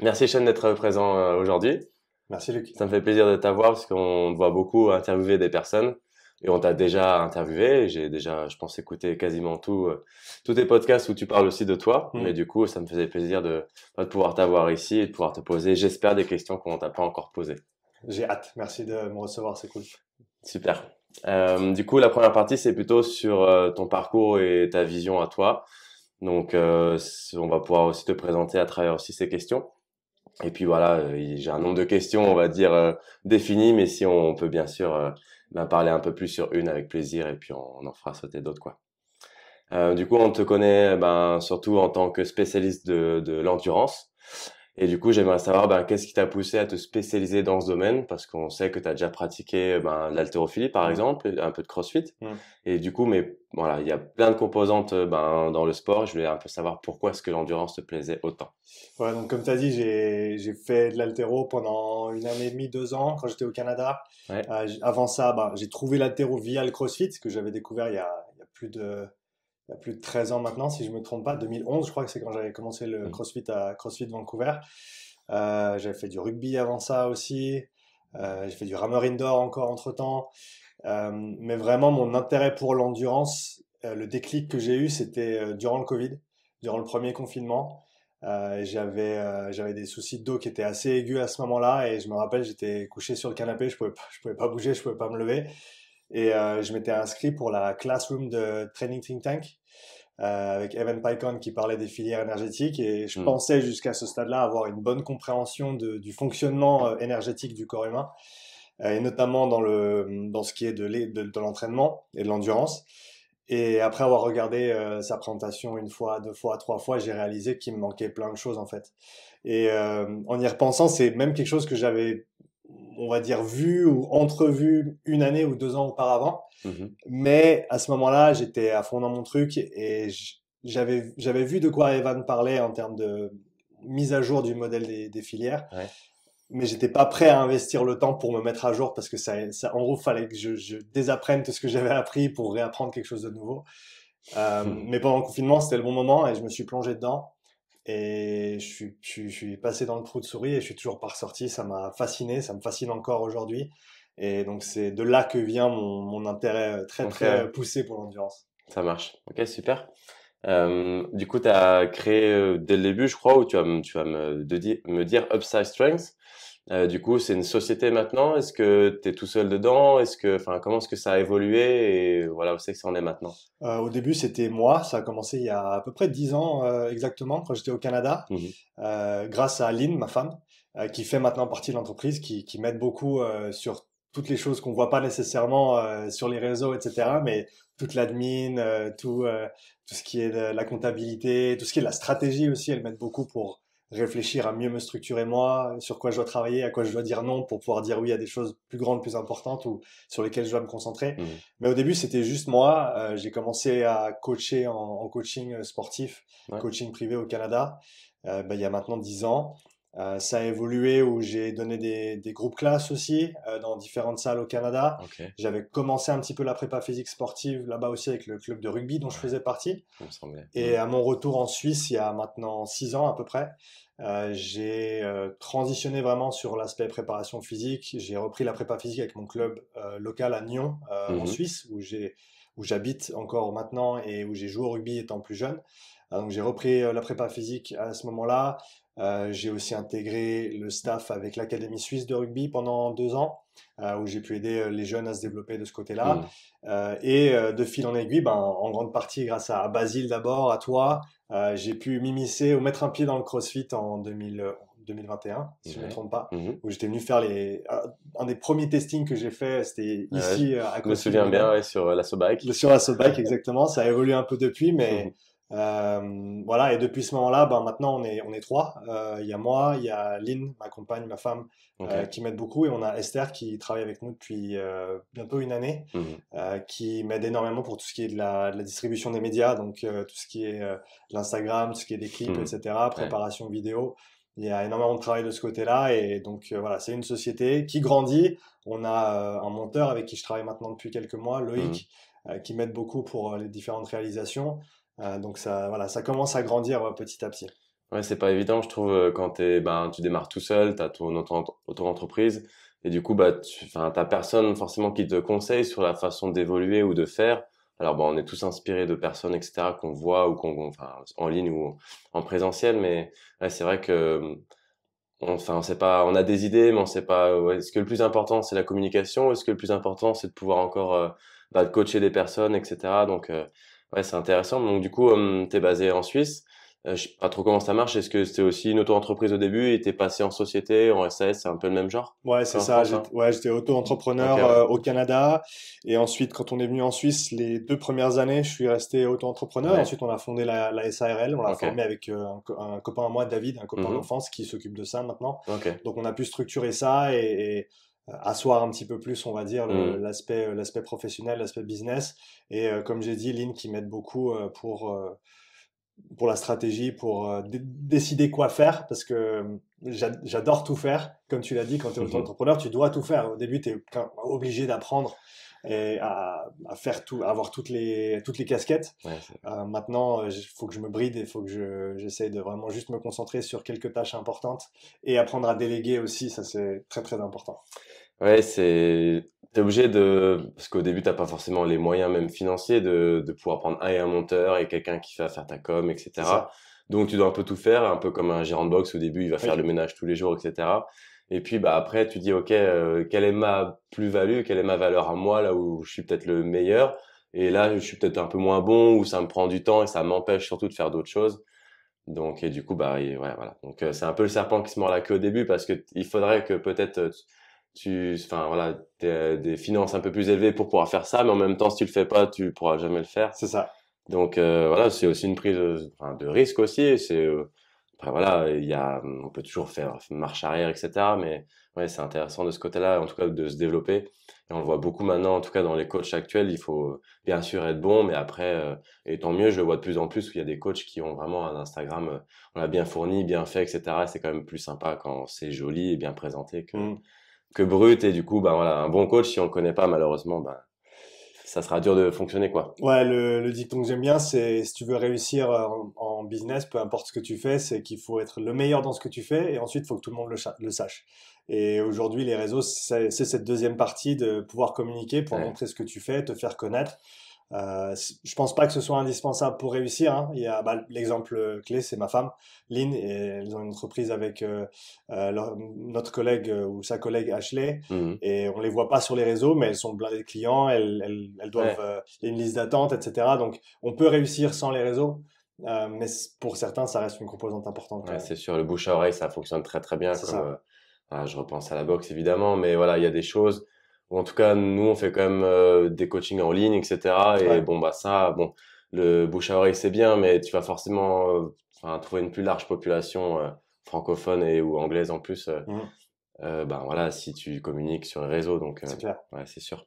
Merci Sean d'être présent aujourd'hui. Merci Luc. Ça me fait plaisir de t'avoir parce qu'on te voit beaucoup interviewer des personnes et on t'a déjà interviewé. J'ai déjà, je pense, écouté quasiment tous tes podcasts où tu parles aussi de toi. Mais Hmm. du coup, ça me faisait plaisir de pouvoir t'avoir ici et de pouvoir te poser, j'espère, des questions qu'on t'a pas encore posées. J'ai hâte. Merci de me recevoir, c'est cool. Super. Du coup, la première partie, c'est plutôt sur ton parcours et ta vision à toi. Donc, on va pouvoir aussi te présenter à travers aussi ces questions. Et puis voilà, j'ai un nombre de questions, on va dire, définies, mais si on peut bien sûr parler un peu plus sur une avec plaisir, et puis on en fera sauter d'autres, quoi. Du coup, on te connaît surtout en tant que spécialiste de l'endurance. Et du coup, j'aimerais savoir qu'est-ce qui t'a poussé à te spécialiser dans ce domaine, parce qu'on sait que tu as déjà pratiqué l'haltérophilie, par Hmm. exemple, et un peu de CrossFit. Hmm. Et du coup, mais voilà, il y a plein de composantes dans le sport. Je voulais un peu savoir pourquoi est-ce que l'endurance te plaisait autant. Ouais, donc comme tu as dit, j'ai fait de l'haltéro pendant une année et demie, 2 ans quand j'étais au Canada. Ouais. Avant ça, j'ai trouvé l'haltéro via le CrossFit que j'avais découvert il y a plus de 13 ans maintenant, si je me trompe pas. 2011, je crois que c'est quand j'avais commencé le Mhm. CrossFit à CrossFit Vancouver. J'avais fait du rugby avant ça aussi. J'ai fait du rameur indoor encore entre-temps. Mais vraiment, mon intérêt pour l'endurance, le déclic que j'ai eu, c'était durant le Covid, durant le premier confinement. J'avais des soucis de dos qui étaient assez aigus à ce moment-là et je me rappelle, j'étais couché sur le canapé, je pouvais pas bouger, je pouvais pas me lever. Et je m'étais inscrit pour la classroom de Training Think Tank avec Evan Pycon qui parlait des filières énergétiques et je Mhm. pensais jusqu'à ce stade-là avoir une bonne compréhension du fonctionnement énergétique du corps humain et notamment dans ce qui est de l'entraînement et de l'endurance. Et après avoir regardé sa présentation une fois, deux fois, trois fois, j'ai réalisé qu'il me manquait plein de choses en fait. Et en y repensant, c'est même quelque chose que j'avais, on va dire, vu ou entrevu une année ou 2 ans auparavant. Mhm. Mais à ce moment-là, j'étais à fond dans mon truc et j'avais vu de quoi Evan parlait en termes de mise à jour du modèle des filières, Ouais. mais j'étais pas prêt à investir le temps pour me mettre à jour parce que en gros, fallait que je désapprenne tout ce que j'avais appris pour réapprendre quelque chose de nouveau. Mais pendant le confinement, c'était le bon moment et je me suis plongé dedans. Et je suis passé dans le trou de souris et je suis toujours pas ressorti. Ça m'a fasciné, ça me fascine encore aujourd'hui. Et donc c'est de là que vient mon intérêt très Ok, très poussé pour l'endurance. ça marche. Ok, super. Du coup, tu as créé dès le début, je crois, où tu vas me dire Upside Strength. Du coup, c'est une société maintenant. Est-ce que tu es tout seul dedans? Enfin, comment est-ce que ça a évolué et voilà, où c'est que ça en est maintenant? Au début, c'était moi. Ça a commencé il y a à peu près 10 ans exactement, quand j'étais au Canada, Mhm. grâce à Lynn, ma femme, qui fait maintenant partie de l'entreprise, qui m'aide beaucoup sur toutes les choses qu'on voit pas nécessairement sur les réseaux, etc. Mais toute l'admin, tout ce qui est de la comptabilité, tout ce qui est de la stratégie aussi, elle m'aide beaucoup pour réfléchir à mieux me structurer moi, sur quoi je dois travailler, à quoi je dois dire non pour pouvoir dire oui à des choses plus grandes, plus importantes ou sur lesquelles je dois me concentrer. Mhm. Mais au début, c'était juste moi. J'ai commencé à coacher en coaching sportif, Ouais. coaching privé au Canada, il y a maintenant 10 ans. Ça a évolué où j'ai donné des groupes classes aussi dans différentes salles au Canada. Ok. J'avais commencé un petit peu la prépa physique sportive là-bas aussi avec le club de rugby dont je Ouais, faisais partie. il me semblait. Et à mon retour en Suisse, il y a maintenant 6 ans à peu près, j'ai transitionné vraiment sur l'aspect préparation physique. J'ai repris la prépa physique avec mon club local à Nyon, en Mhm. Suisse, où j'habite encore maintenant et où j'ai joué au rugby étant plus jeune. Donc j'ai repris la prépa physique à ce moment-là. J'ai aussi intégré le staff avec l'Académie suisse de rugby pendant 2 ans, où j'ai pu aider les jeunes à se développer de ce côté-là. Mhm. Et de fil en aiguille, en grande partie grâce à Basile d'abord, à toi, j'ai pu m'immiscer ou mettre un pied dans le CrossFit en 2021, si je ne me Ouais. trompe pas, Mhm. où j'étais venu faire un des premiers testings que j'ai fait, c'était Ouais, ici à je me CrossFit souviens bien, Brisbane. ouais, sur la Sobike. Sur la Bike, exactement. Ça a évolué un peu depuis, mais voilà. Et depuis ce moment-là, maintenant on est trois. Il y a moi, il y a Lynn, ma compagne, ma femme, Ok. qui m'aide beaucoup, et on a Esther qui travaille avec nous depuis bientôt une année, Mhm. qui m'aide énormément pour tout ce qui est de la distribution des médias, donc tout ce qui est l'Instagram, tout ce qui est des clips, Mhm. etc., Ouais. préparation vidéo. Il y a énormément de travail de ce côté-là, et donc voilà, c'est une société qui grandit. On a un monteur avec qui je travaille maintenant depuis quelques mois, Mhm. Loïc, qui m'aide beaucoup pour les différentes réalisations. Donc ça, voilà, ça commence à grandir petit à petit. Ouais, c'est pas évident, je trouve, quand tu démarres tout seul, t'as ton auto-entreprise, et du coup, enfin, t'as personne forcément qui te conseille sur la façon d'évoluer ou de faire. Alors, bon, on est tous inspirés de personnes, etc., qu'on voit ou enfin, en ligne ou en présentiel, mais ouais, c'est vrai que, enfin, on sait pas, on a des idées, mais on sait pas, ouais, est-ce que le plus important, c'est la communication, ou est-ce que le plus important, c'est de pouvoir encore, coacher des personnes, etc. Donc, ouais, c'est intéressant. Donc, du coup, t'es basé en Suisse. Je sais pas trop comment ça marche. Est-ce que c'était aussi une auto-entreprise au début et t'es passé en société, en SAS, c'est un peu le même genre Ouais, c'est qu'en ça. France, hein? Ouais, j'étais Ok, auto-entrepreneur ouais. au Canada. Et ensuite, quand on est venu en Suisse, les 2 premières années, je suis resté auto-entrepreneur. Ouais, Ensuite, on a fondé la SARL. On l'a ok. formé avec un copain à moi, David, un copain Mhm. d'enfance qui s'occupe de ça maintenant. Ok. Donc, on a pu structurer ça et asseoir un petit peu plus, on va dire, Mhm. l'aspect professionnel, l'aspect business. Et comme j'ai dit, Lynn qui m'aide beaucoup pour la stratégie, pour décider quoi faire, parce que j'adore tout faire. Comme tu l'as dit, quand tu es Mhm. auto-entrepreneur, tu dois tout faire. Au début, tu es obligé d'apprendre et à faire tout, à avoir toutes les casquettes. Ouais, Maintenant, il faut que je me bride et il faut que j'essaye de vraiment juste me concentrer sur quelques tâches importantes et apprendre à déléguer aussi, ça c'est très très important. ouais, t'es obligé parce qu'au début, t'as pas forcément les moyens même financiers de pouvoir prendre un monteur et quelqu'un qui va faire ta com, C'est etc. ça. Donc, tu dois un peu tout faire, un peu comme un gérant de box au début, il va faire Oui, le ménage tous les jours, etc. Et puis, après, tu dis, OK, quelle est ma plus-value, quelle est ma valeur à moi, là où je suis peut-être le meilleur. Et là, je suis peut-être un peu moins bon, ou ça me prend du temps et ça m'empêche surtout de faire d'autres choses. Donc, et du coup, ouais, voilà. Donc, c'est un peu le serpent qui se mord la queue au début parce que il faudrait que peut-être enfin, voilà, t'aies des finances un peu plus élevées pour pouvoir faire ça, mais en même temps, si tu le fais pas, tu pourras jamais le faire. c'est ça. Donc, voilà, c'est aussi une prise enfin, de risque aussi. Après, voilà, on peut toujours faire marche arrière, etc. Mais ouais, c'est intéressant de ce côté-là, en tout cas, de se développer. Et on le voit beaucoup maintenant, en tout cas, dans les coachs actuels, il faut bien sûr être bon, mais après, et tant mieux, je le vois de plus en plus, où il y a des coachs qui ont vraiment un Instagram, on l'a bien fourni, bien fait, etc. C'est quand même plus sympa quand c'est joli et bien présenté Mm. que brut. Et du coup, voilà, un bon coach, si on le connaît pas, malheureusement, ça sera dur de fonctionner, quoi. Ouais, le dicton que j'aime bien, c'est si tu veux réussir en business, peu importe ce que tu fais, c'est qu'il faut être le meilleur dans ce que tu fais et ensuite il faut que tout le monde le sache. Et aujourd'hui, les réseaux, c'est cette deuxième partie de pouvoir communiquer, pouvoir Ouais. montrer ce que tu fais, te faire connaître. Je pense pas que ce soit indispensable pour réussir, hein. Il y a l'exemple clé, c'est ma femme, Lynn, et elles ont une entreprise avec notre collègue ou sa collègue Ashley, Mhm. et on les voit pas sur les réseaux, mais elles sont blindées de clients, elles doivent, Ouais. il y a une liste d'attente, etc. Donc on peut réussir sans les réseaux, mais pour certains, ça reste une composante importante quand Ouais, même. c'est sûr, le bouche à oreille, ça fonctionne très très bien. C'est Comme ça. voilà, je repense à la boxe évidemment, mais voilà, il y a des choses où en tout cas nous on fait quand même des coachings en ligne, etc. Et Ouais. bon bon, le bouche à oreille c'est bien, mais tu vas forcément enfin, trouver une plus large population francophone et ou anglaise en plus. Mhm. Voilà, si tu communiques sur les réseaux, donc C'est clair. ouais, c'est sûr.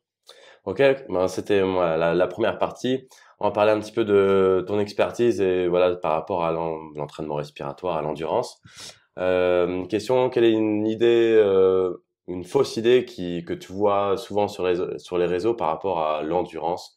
Ok, c'était moi la première partie. On va parler un petit peu de ton expertise et voilà par rapport à l'entraînement respiratoire, à l'endurance. Question, quelle est une idée, une fausse idée que tu vois souvent sur les réseaux par rapport à l'endurance?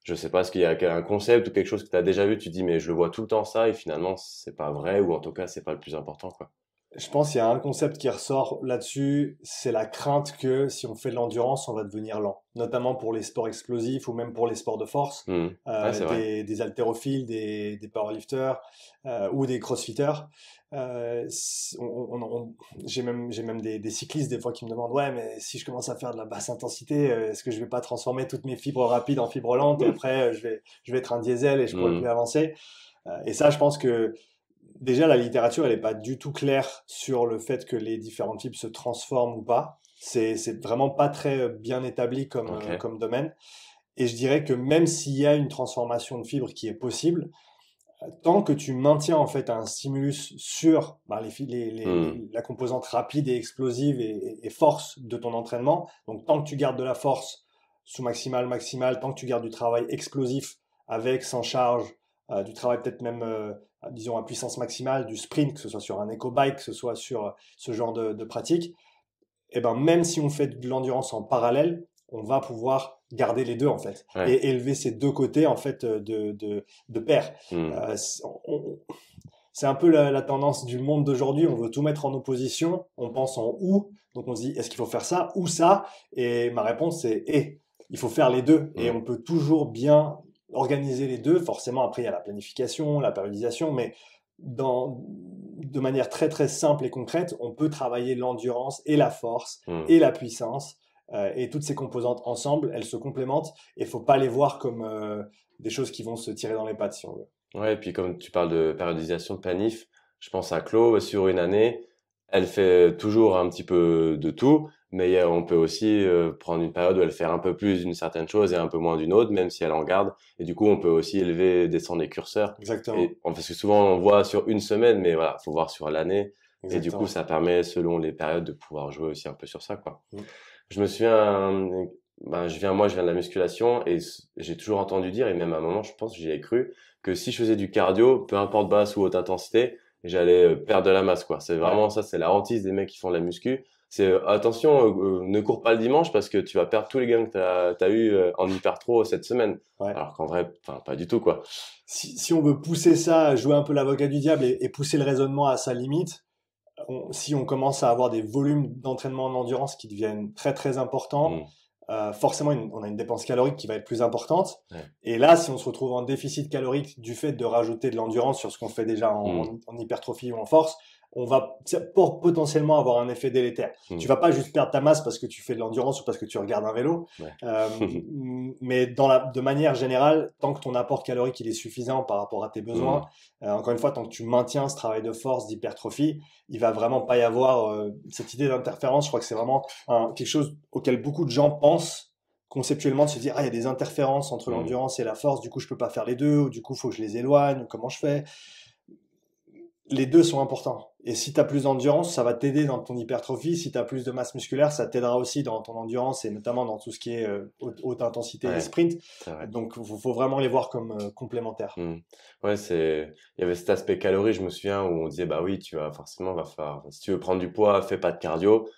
Je sais pas, est-ce qu'il y a un concept ou quelque chose que tu as déjà vu, tu dis mais je le vois tout le temps ça et finalement c'est pas vrai ou en tout cas c'est pas le plus important quoi. Je pense qu'il y a un concept qui ressort là-dessus, c'est la crainte que si on fait de l'endurance, on va devenir lent. Notamment pour les sports explosifs ou même pour les sports de force, Mhm. Ouais, c'est vrai. des haltérophiles, des powerlifters ou des crossfitters. J'ai même des cyclistes des fois qui me demandent, ouais, mais si je commence à faire de la basse intensité, est-ce que je vais pas transformer toutes mes fibres rapides en fibres lentes et après je vais être un diesel et je pourrai plus Mhm. avancer. Et ça, je pense que déjà, la littérature, elle n'est pas du tout claire sur le fait que les différents types se transforment ou pas. C'est vraiment pas très bien établi Ok. comme domaine. Et je dirais que même s'il y a une transformation de fibres qui est possible, tant que tu maintiens en fait un stimulus sur Mhm. la composante rapide et explosive et force de ton entraînement, donc tant que tu gardes de la force sous maximal, maximal, tant que tu gardes du travail explosif avec, sans charge, du travail peut-être même, disons, à puissance maximale, du sprint, que ce soit sur un éco-bike, que ce soit sur ce genre de pratique, et ben même si on fait de l'endurance en parallèle, on va pouvoir garder les deux en fait Ouais. et élever ces deux côtés en fait de pair. Mhm. Euh, on, c'est un peu la tendance du monde d'aujourd'hui. On veut tout mettre en opposition. On pense en ou. Donc on se dit, est-ce qu'il faut faire ça ou ça? Et ma réponse c'est et. Il faut faire les deux. Et Mm. on peut toujours bien organiser les deux. Forcément, après, il y a la planification, la périodisation, mais de manière très très simple et concrète, on peut travailler l'endurance et la force Mm. et la puissance. Et toutes ces composantes ensemble, elles se complémentent. Et il ne faut pas les voir comme des choses qui vont se tirer dans les pattes, si on veut. Ouais, et puis comme tu parles de périodisation de planif, je pense à Chlo, sur une année, elle fait toujours un petit peu de tout, mais on peut aussi prendre une période où elle fait un peu plus d'une certaine chose et un peu moins d'une autre, même si elle en garde. Et du coup, on peut aussi élever, descendre les curseurs. Exactement. Parce que souvent, on voit sur une semaine, mais voilà, faut voir sur l'année. Et du coup, Exactement. ça permet, selon les périodes, de pouvoir jouer aussi un peu sur ça, quoi. Mm. Je me souviens, je viens de la musculation et j'ai toujours entendu dire, et même à un moment, je pense, j'y ai cru, que si je faisais du cardio, peu importe basse ou haute intensité, j'allais perdre de la masse, quoi. C'est Ouais, vraiment ça, c'est la hantise des mecs qui font de la muscu. C'est attention, ne cours pas le dimanche parce que tu vas perdre tous les gains que t'as eu en hypertro cette semaine. ouais. Alors qu'en vrai, enfin, pas du tout, quoi. Si on veut pousser ça, jouer un peu l'avocat du diable et pousser le raisonnement à sa limite, si on commence à avoir des volumes d'entraînement en endurance qui deviennent très très importants, Mm. forcément on a une dépense calorique qui va être plus importante. Ouais. Et là, si on se retrouve en déficit calorique du fait de rajouter de l'endurance sur ce qu'on fait déjà Mm. en hypertrophie ou en force, on va potentiellement avoir un effet délétère. Tu Mm. vas pas juste perdre ta masse parce que tu fais de l'endurance ou parce que tu regardes un vélo, Ouais. mais de manière générale, tant que ton apport calorique il est suffisant par rapport à tes besoins, Mm. encore une fois, tant que tu maintiens ce travail de force, d'hypertrophie, il va vraiment pas y avoir cette idée d'interférence. Je crois que c'est vraiment quelque chose auquel beaucoup de gens pensent conceptuellement, de se dire, ah, il y a des interférences entre Mm. l'endurance et la force, du coup, je peux pas faire les deux, ou du coup, faut que je les éloigne, ou comment je fais. Les deux sont importants. Et si tu as plus d'endurance, ça va t'aider dans ton hypertrophie. Si tu as plus de masse musculaire, ça t'aidera aussi dans ton endurance et notamment dans tout ce qui est haute intensité et Ouais, sprint. c'est vrai. Donc, faut vraiment les voir comme complémentaires. Mm. Ouais, il y avait cet aspect calories, je me souviens, où on disait, bah oui, va falloir, si tu veux prendre du poids, fais pas de cardio.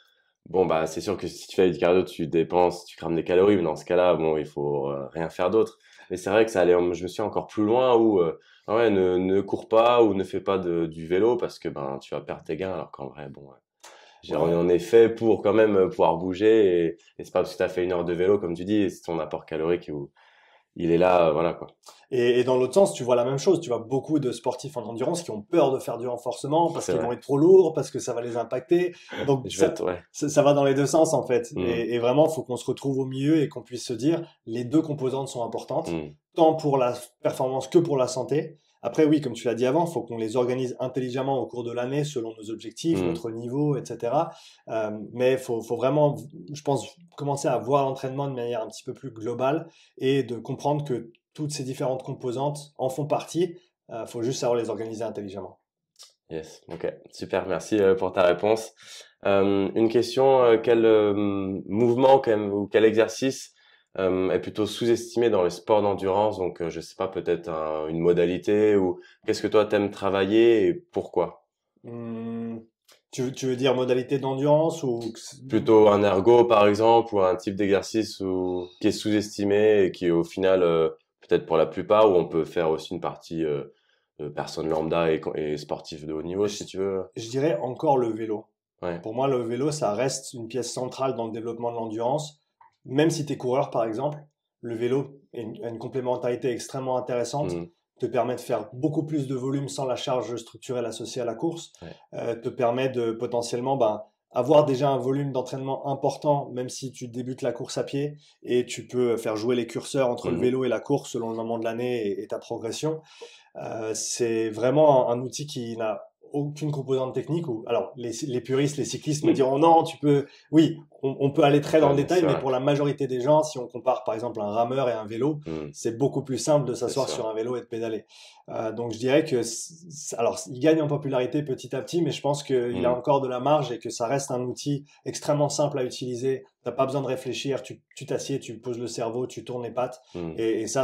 Bon, bah, c'est sûr que si tu fais du cardio, tu dépenses, tu crames des calories, mais dans ce cas-là, bon, il faut rien faire d'autre. Mais c'est vrai que ça allait, je me suis encore plus loin où, ah ouais, ne cours pas ou ne fais pas du vélo parce que, ben, tu vas perdre tes gains, alors qu'en vrai, bon, Ouais. on est fait pour quand même pouvoir bouger et c'est pas parce que tu as fait une heure de vélo, comme tu dis, c'est ton apport calorique où il est là, voilà, quoi. Et dans l'autre sens, tu vois la même chose. Tu vois beaucoup de sportifs en endurance qui ont peur de faire du renforcement parce C'est qu'ils vont vrai. être trop lourds, parce que ça va les impacter. Donc Ouais. ça va dans les deux sens en fait. Mm. Et vraiment, il faut qu'on se retrouve au milieu et qu'on puisse se dire les deux composantes sont importantes, Mm. tant pour la performance que pour la santé. Après, oui, comme tu l'as dit avant, il faut qu'on les organise intelligemment au cours de l'année selon nos objectifs, Mm. notre niveau, etc. Mais faut vraiment, je pense, commencer à voir l'entraînement de manière un petit peu plus globale et de comprendre que toutes ces différentes composantes en font partie. Faut juste savoir les organiser intelligemment. Yes, ok, super, merci pour ta réponse. Une question, quel mouvement ou quel exercice est plutôt sous-estimé dans les sports d'endurance? Donc, je sais pas, peut-être une modalité ou qu'est-ce que toi t'aimes travailler et pourquoi? Hum, tu veux dire modalité d'endurance ou Plutôt un ergo par exemple ou un type d'exercice qui est sous-estimé et qui au final, peut-être pour la plupart, où on peut faire aussi une partie personne lambda et sportif de haut niveau je, si tu veux. je dirais encore le vélo. Ouais. Pour moi, le vélo, ça reste une pièce centrale dans le développement de l'endurance. Même si tu es coureur, par exemple, le vélo a une complémentarité extrêmement intéressante, Mm. te permet de faire beaucoup plus de volume sans la charge structurelle associée à la course, Ouais. te permet de potentiellement avoir déjà un volume d'entraînement important, même si tu débutes la course à pied, et tu peux faire jouer les curseurs entre le Mhm. vélo et la course selon le moment de l'année et ta progression. C'est vraiment un outil qui n'a aucune composante technique. Alors, les puristes, les cyclistes me diront non, oui, on peut aller très dans le Ouais, bien détail, sûr, mais ouais. pour la majorité des gens, si on compare par exemple un rameur et un vélo, Mm. c'est beaucoup plus simple de C'est s'asseoir sûr. sur un vélo et de pédaler. Donc, je dirais que, alors, il gagne en popularité petit à petit, mais je pense qu'il a Mm. encore de la marge et que ça reste un outil extrêmement simple à utiliser. T'as pas besoin de réfléchir, tu t'assieds, tu poses le cerveau, tu tournes les pattes, Mm. et ça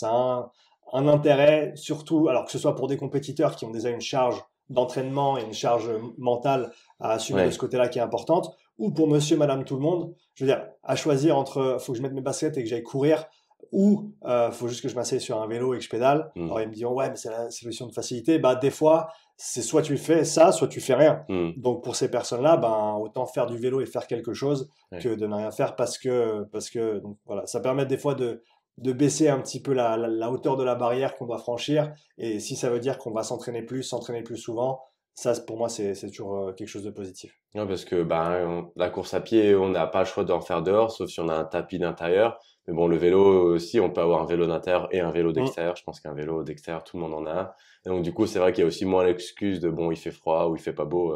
a un intérêt, surtout, alors que ce soit pour des compétiteurs qui ont déjà une charge d'entraînement et une charge mentale à assumer de ce Ouais. côté-là qui est importante, ou pour monsieur, madame, tout le monde, je veux dire, à choisir entre, faut que je mette mes baskets et que j'aille courir, ou faut juste que je m'asseye sur un vélo et que je pédale. Alors ils me disent ouais mais c'est la solution de facilité. Bah des fois c'est soit tu fais ça, soit tu fais rien. Donc pour ces personnes-là, ben autant faire du vélo et faire quelque chose Ouais. que de ne rien faire parce que donc voilà, ça permet des fois de baisser un petit peu la hauteur de la barrière qu'on doit franchir. Et si ça veut dire qu'on va s'entraîner plus souvent, ça pour moi c'est toujours quelque chose de positif. Ouais, parce que la course à pied, on n'a pas le choix d'en faire dehors, sauf si on a un tapis d'intérieur. Mais bon, le vélo aussi, on peut avoir un vélo d'intérieur et un vélo Mm. d'extérieur. Je pense qu'un vélo d'extérieur, tout le monde en a un. Et donc du coup, c'est vrai qu'il y a aussi moins l'excuse de bon, il fait froid ou il fait pas beau.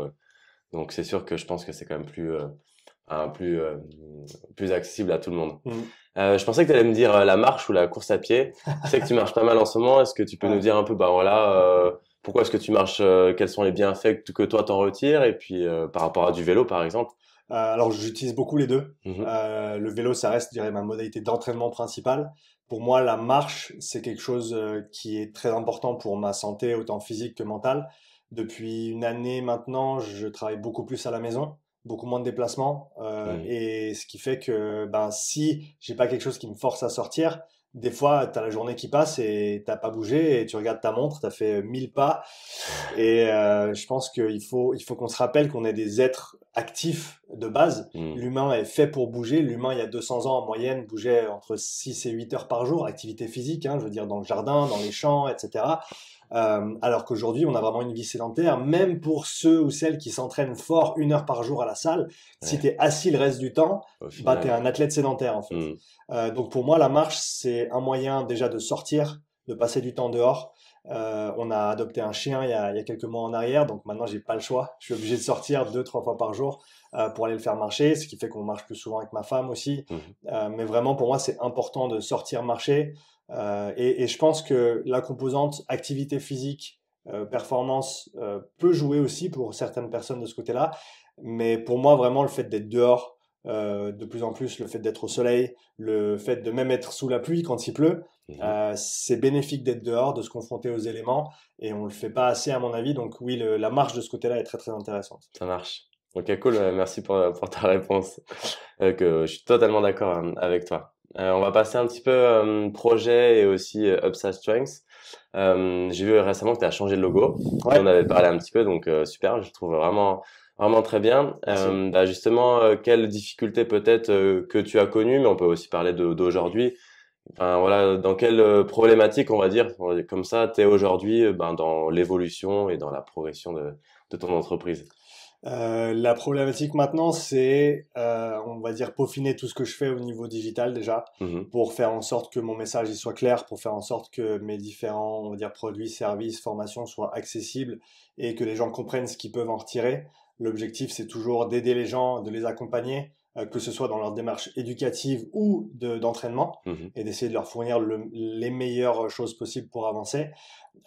Donc c'est sûr que je pense que c'est quand même un- plus, euh, plus accessible à tout le monde. Mm. Je pensais que tu allais me dire la marche ou la course à pied. Je sais que tu marches pas mal en ce moment. Est-ce que tu peux nous Ouais. dire un peu, bah voilà, pourquoi est-ce que tu marches, quels sont les bienfaits que toi t'en retires, et puis par rapport à du vélo par exemple. Alors j'utilise beaucoup les deux. Mhm. Le vélo, ça reste, je dirais, ma modalité d'entraînement principale. Pour moi, la marche, c'est quelque chose qui est très important pour ma santé, autant physique que mentale. Depuis une année maintenant, je travaille beaucoup plus à la maison, beaucoup moins de déplacements, Mhm. et ce qui fait que ben, si j'ai pas quelque chose qui me force à sortir, des fois, tu as la journée qui passe et t'as pas bougé et tu regardes ta montre, tu as fait 1000 pas et je pense qu'il faut qu'on se rappelle qu'on est des êtres actifs de base. Mhm. L'humain est fait pour bouger. L'humain, il y a 200 ans en moyenne, bougeait entre 6 et 8 heures par jour, activité physique, hein, je veux dire dans le jardin, dans les champs, etc. Alors qu'aujourd'hui, on a vraiment une vie sédentaire. Même pour ceux ou celles qui s'entraînent fort 1 heure par jour à la salle, si Ouais, tu es assis le reste du temps, au bah, tu es final. un athlète sédentaire en fait. Mhm. Donc pour moi, la marche, c'est un moyen déjà de sortir, de passer du temps dehors. On a adopté un chien il y a quelques mois en arrière, donc maintenant j'ai pas le choix. Je suis obligé de sortir 2, 3 fois par jour pour aller le faire marcher, ce qui fait qu'on marche plus souvent avec ma femme aussi. Mhm. Mais vraiment pour moi c'est important de sortir marcher. Et je pense que la composante activité physique, performance peut jouer aussi pour certaines personnes de ce côté-là. Mais pour moi vraiment le fait d'être dehors, de plus en plus le fait d'être au soleil, le fait de même être sous la pluie quand il pleut. Mhm. C'est bénéfique d'être dehors, de se confronter aux éléments, et on le fait pas assez à mon avis. Donc oui, la marche de ce côté-là est très très intéressante. Ça marche. Ok, cool. Merci pour ta réponse. Que je suis totalement d'accord avec toi. On va passer un petit peu projet et aussi Upside Strengths. J'ai vu récemment que tu as changé de logo. Tu en Ouais, avais parlé un petit peu, donc super. Je trouve vraiment très bien. merci. Justement, quelles difficultés peut-être que tu as connues, mais on peut aussi parler d'aujourd'hui. Enfin voilà, dans quelle problématique on va dire comme ça, t'es aujourd'hui, dans l'évolution et dans la progression de ton entreprise. La problématique maintenant, c'est, on va dire, peaufiner tout ce que je fais au niveau digital déjà, Mhm. pour faire en sorte que mon message il soit clair, pour faire en sorte que mes différents, on va dire, produits, services, formations soient accessibles et que les gens comprennent ce qu'ils peuvent en retirer. L'objectif, c'est toujours d'aider les gens, de les accompagner, que ce soit dans leur démarche éducative ou d'entraînement, Mhm. et d'essayer de leur fournir les meilleures choses possibles pour avancer.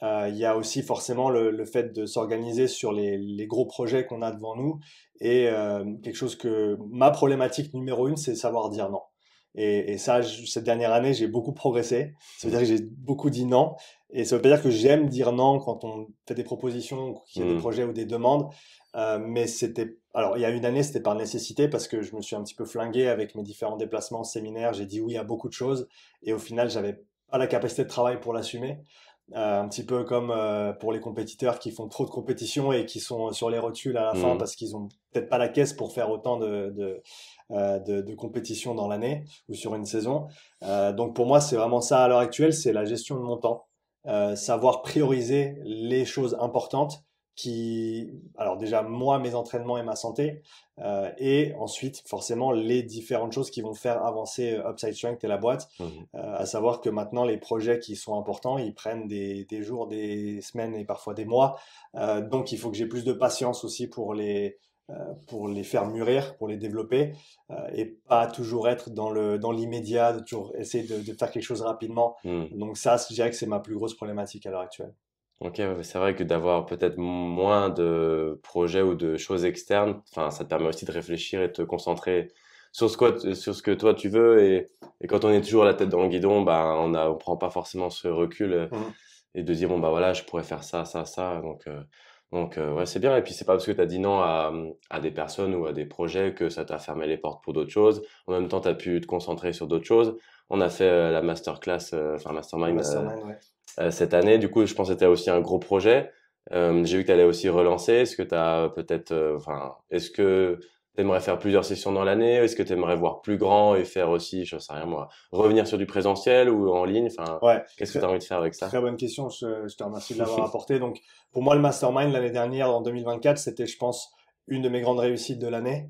Il y a aussi forcément le fait de s'organiser sur les gros projets qu'on a devant nous. Et quelque chose que ma problématique numéro une, c'est savoir dire non. Et ça, cette dernière année, j'ai beaucoup progressé. Ça veut dire que j'ai beaucoup dit non. Et ça veut pas dire que j'aime dire non quand on fait des propositions, qu'il y a des Mhm. projets ou des demandes. Mais c'était, alors il y a une année, c'était par nécessité parce que je me suis un petit peu flingué avec mes différents déplacements, séminaires. J'ai dit oui à beaucoup de choses. Et au final, j'avais pas la capacité de travail pour l'assumer. Un petit peu comme pour les compétiteurs qui font trop de compétitions et qui sont sur les rotules à la fin Mhm. parce qu'ils ont peut-être pas la caisse pour faire autant de compétitions dans l'année ou sur une saison. Donc pour moi, c'est vraiment ça à l'heure actuelle, c'est la gestion de mon temps. Savoir prioriser les choses importantes qui, alors déjà moi, mes entraînements et ma santé, et ensuite forcément les différentes choses qui vont faire avancer Upside Strength et la boîte. Mhm. À savoir que maintenant, les projets qui sont importants, ils prennent des jours, des semaines et parfois des mois. Donc, il faut que j'ai plus de patience aussi pour les faire mûrir, pour les développer, et pas toujours être dans l'immédiat, de toujours essayer de faire quelque chose rapidement. Mhm. Donc ça, je dirais que c'est ma plus grosse problématique à l'heure actuelle. Ok, ouais, c'est vrai que d'avoir peut-être moins de projets ou de choses externes, enfin, ça te permet aussi de réfléchir et de te concentrer sur ce que toi tu veux, et quand on est toujours la tête dans le guidon, on prend pas forcément ce recul Mhm. et de dire bon bah voilà, je pourrais faire ça, ça, ça, ouais, c'est bien. Et puis c'est pas parce que tu as dit non à des personnes ou à des projets que ça t'a fermé les portes pour d'autres choses. En même temps, tu as pu te concentrer sur d'autres choses. On a fait la masterclass, enfin Le mastermind mastermind, ouais. cette année. Du coup, je pense que c'était aussi un gros projet. J'ai vu que tu allais aussi relancer. Est-ce que tu as peut-être, enfin, est-ce que tu aimerais faire plusieurs sessions dans l'année? Est-ce que tu aimerais voir plus grand et faire aussi, je sais rien moi, revenir sur du présentiel ou en ligne? Enfin, Ouais, qu'est-ce que tu très, as envie de faire avec ça? très bonne question. Je te remercie de l'avoir apporté. Donc, pour moi, le mastermind l'année dernière, en 2024, c'était, je pense, une de mes grandes réussites de l'année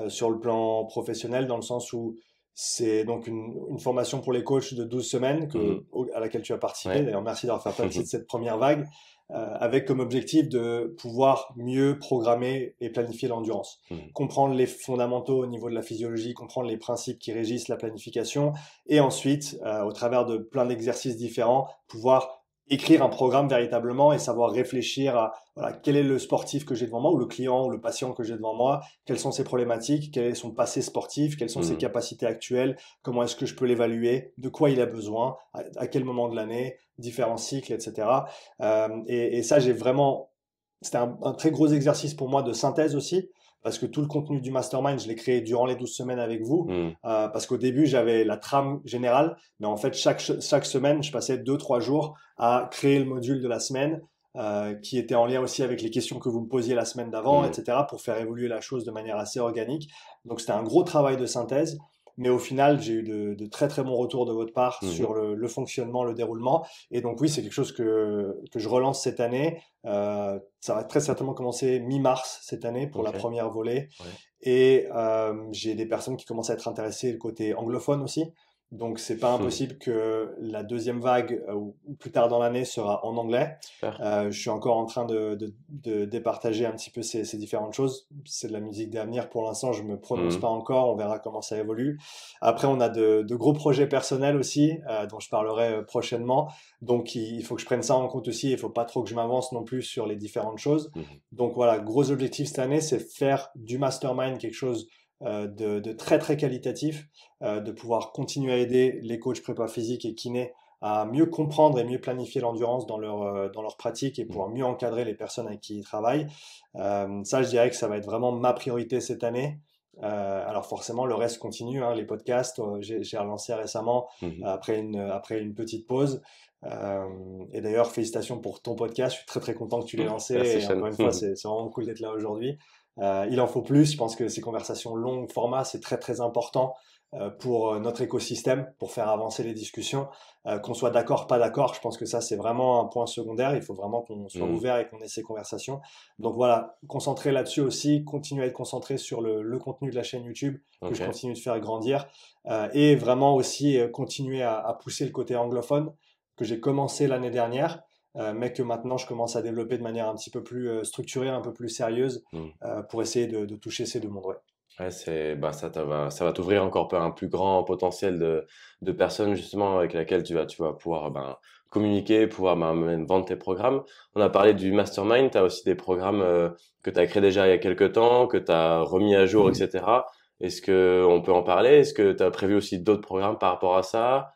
sur le plan professionnel, dans le sens où c'est donc une formation pour les coachs de 12 semaines Mhm. à laquelle tu as participé. Ouais. D'ailleurs, merci d'avoir fait partie de cette première vague, avec comme objectif de pouvoir mieux programmer et planifier l'endurance. Mhm. Comprendre les fondamentaux au niveau de la physiologie, comprendre les principes qui régissent la planification, et ensuite, au travers de plein d'exercices différents, pouvoir écrire un programme véritablement et savoir réfléchir à voilà, quel est le sportif que j'ai devant moi, ou le client ou le patient que j'ai devant moi, quelles sont ses problématiques, quel est son passé sportif, quelles sont ses Mhm. capacités actuelles, comment est-ce que je peux l'évaluer, de quoi il a besoin, à quel moment de l'année, différents cycles, etc. Et ça, c'était un très gros exercice pour moi de synthèse aussi, parce que tout le contenu du mastermind, je l'ai créé durant les 12 semaines avec vous, Mhm. parce qu'au début, j'avais la trame générale, mais en fait, chaque semaine, je passais 2, 3 jours à créer le module de la semaine, qui était en lien aussi avec les questions que vous me posiez la semaine d'avant, Mhm. etc., pour faire évoluer la chose de manière assez organique. Donc, c'était un gros travail de synthèse. Mais au final, j'ai eu de très très bons retours de votre part sur Mhm. le fonctionnement, le déroulement. Et donc oui, c'est quelque chose que je relance cette année. Ça va très certainement commencer mi-mars cette année pour la Ok. première volée. Ouais. Et j'ai des personnes qui commencent à être intéressées le côté anglophone aussi. Donc c'est pas Mhm. impossible que la deuxième vague, ou plus tard dans l'année, sera en anglais. Super. Je suis encore en train de départager un petit peu ces différentes choses. C'est de la musique d'avenir pour l'instant, je me prononce pas Mhm. encore, on verra comment ça évolue. Après, on a de gros projets personnels aussi, dont je parlerai prochainement. Donc il faut que je prenne ça en compte aussi, il faut pas trop que je m'avance non plus sur les différentes choses. Mhm. Donc voilà, gros objectif cette année, c'est faire du mastermind quelque chose de très très qualitatif, de pouvoir continuer à aider les coachs prépa physique et kinés à mieux comprendre et mieux planifier l'endurance dans leur pratique et pouvoir Mhm. mieux encadrer les personnes avec qui ils travaillent. Ça, je dirais que ça va être vraiment ma priorité cette année. Alors forcément, le reste continue, hein, les podcasts, j'ai relancé récemment Mhm. après une petite pause. Et d'ailleurs, félicitations pour ton podcast. Je suis très très content que tu l'aies lancé. Merci, Et Sean. encore une fois, c'est vraiment cool d'être là aujourd'hui. Il en faut plus. Je pense que ces conversations longues format, c'est très très important pour notre écosystème, pour faire avancer les discussions. Qu'on soit d'accord, pas d'accord, je pense que ça c'est vraiment un point secondaire. Il faut vraiment qu'on soit Mhm. ouvert et qu'on ait ces conversations. Donc voilà, concentrer là-dessus aussi, continuer à être concentré sur le contenu de la chaîne YouTube que je Ok. continue de faire grandir, et vraiment aussi continuer à pousser le côté anglophone que j'ai commencé l'année dernière, mais que maintenant je commence à développer de manière un petit peu plus structurée, un peu plus sérieuse, Mhm. pour essayer de toucher ces deux mondes. Ouais. Ouais, bah ça va t'ouvrir encore un plus grand potentiel de personnes justement avec laquelle tu vas pouvoir ben, communiquer, pouvoir même vendre tes programmes. On a parlé du mastermind, tu as aussi des programmes que tu as créés déjà il y a quelques temps, que tu as remis à jour, etc. Est-ce que on peut en parler? Est-ce que tu as prévu aussi d'autres programmes par rapport à ça?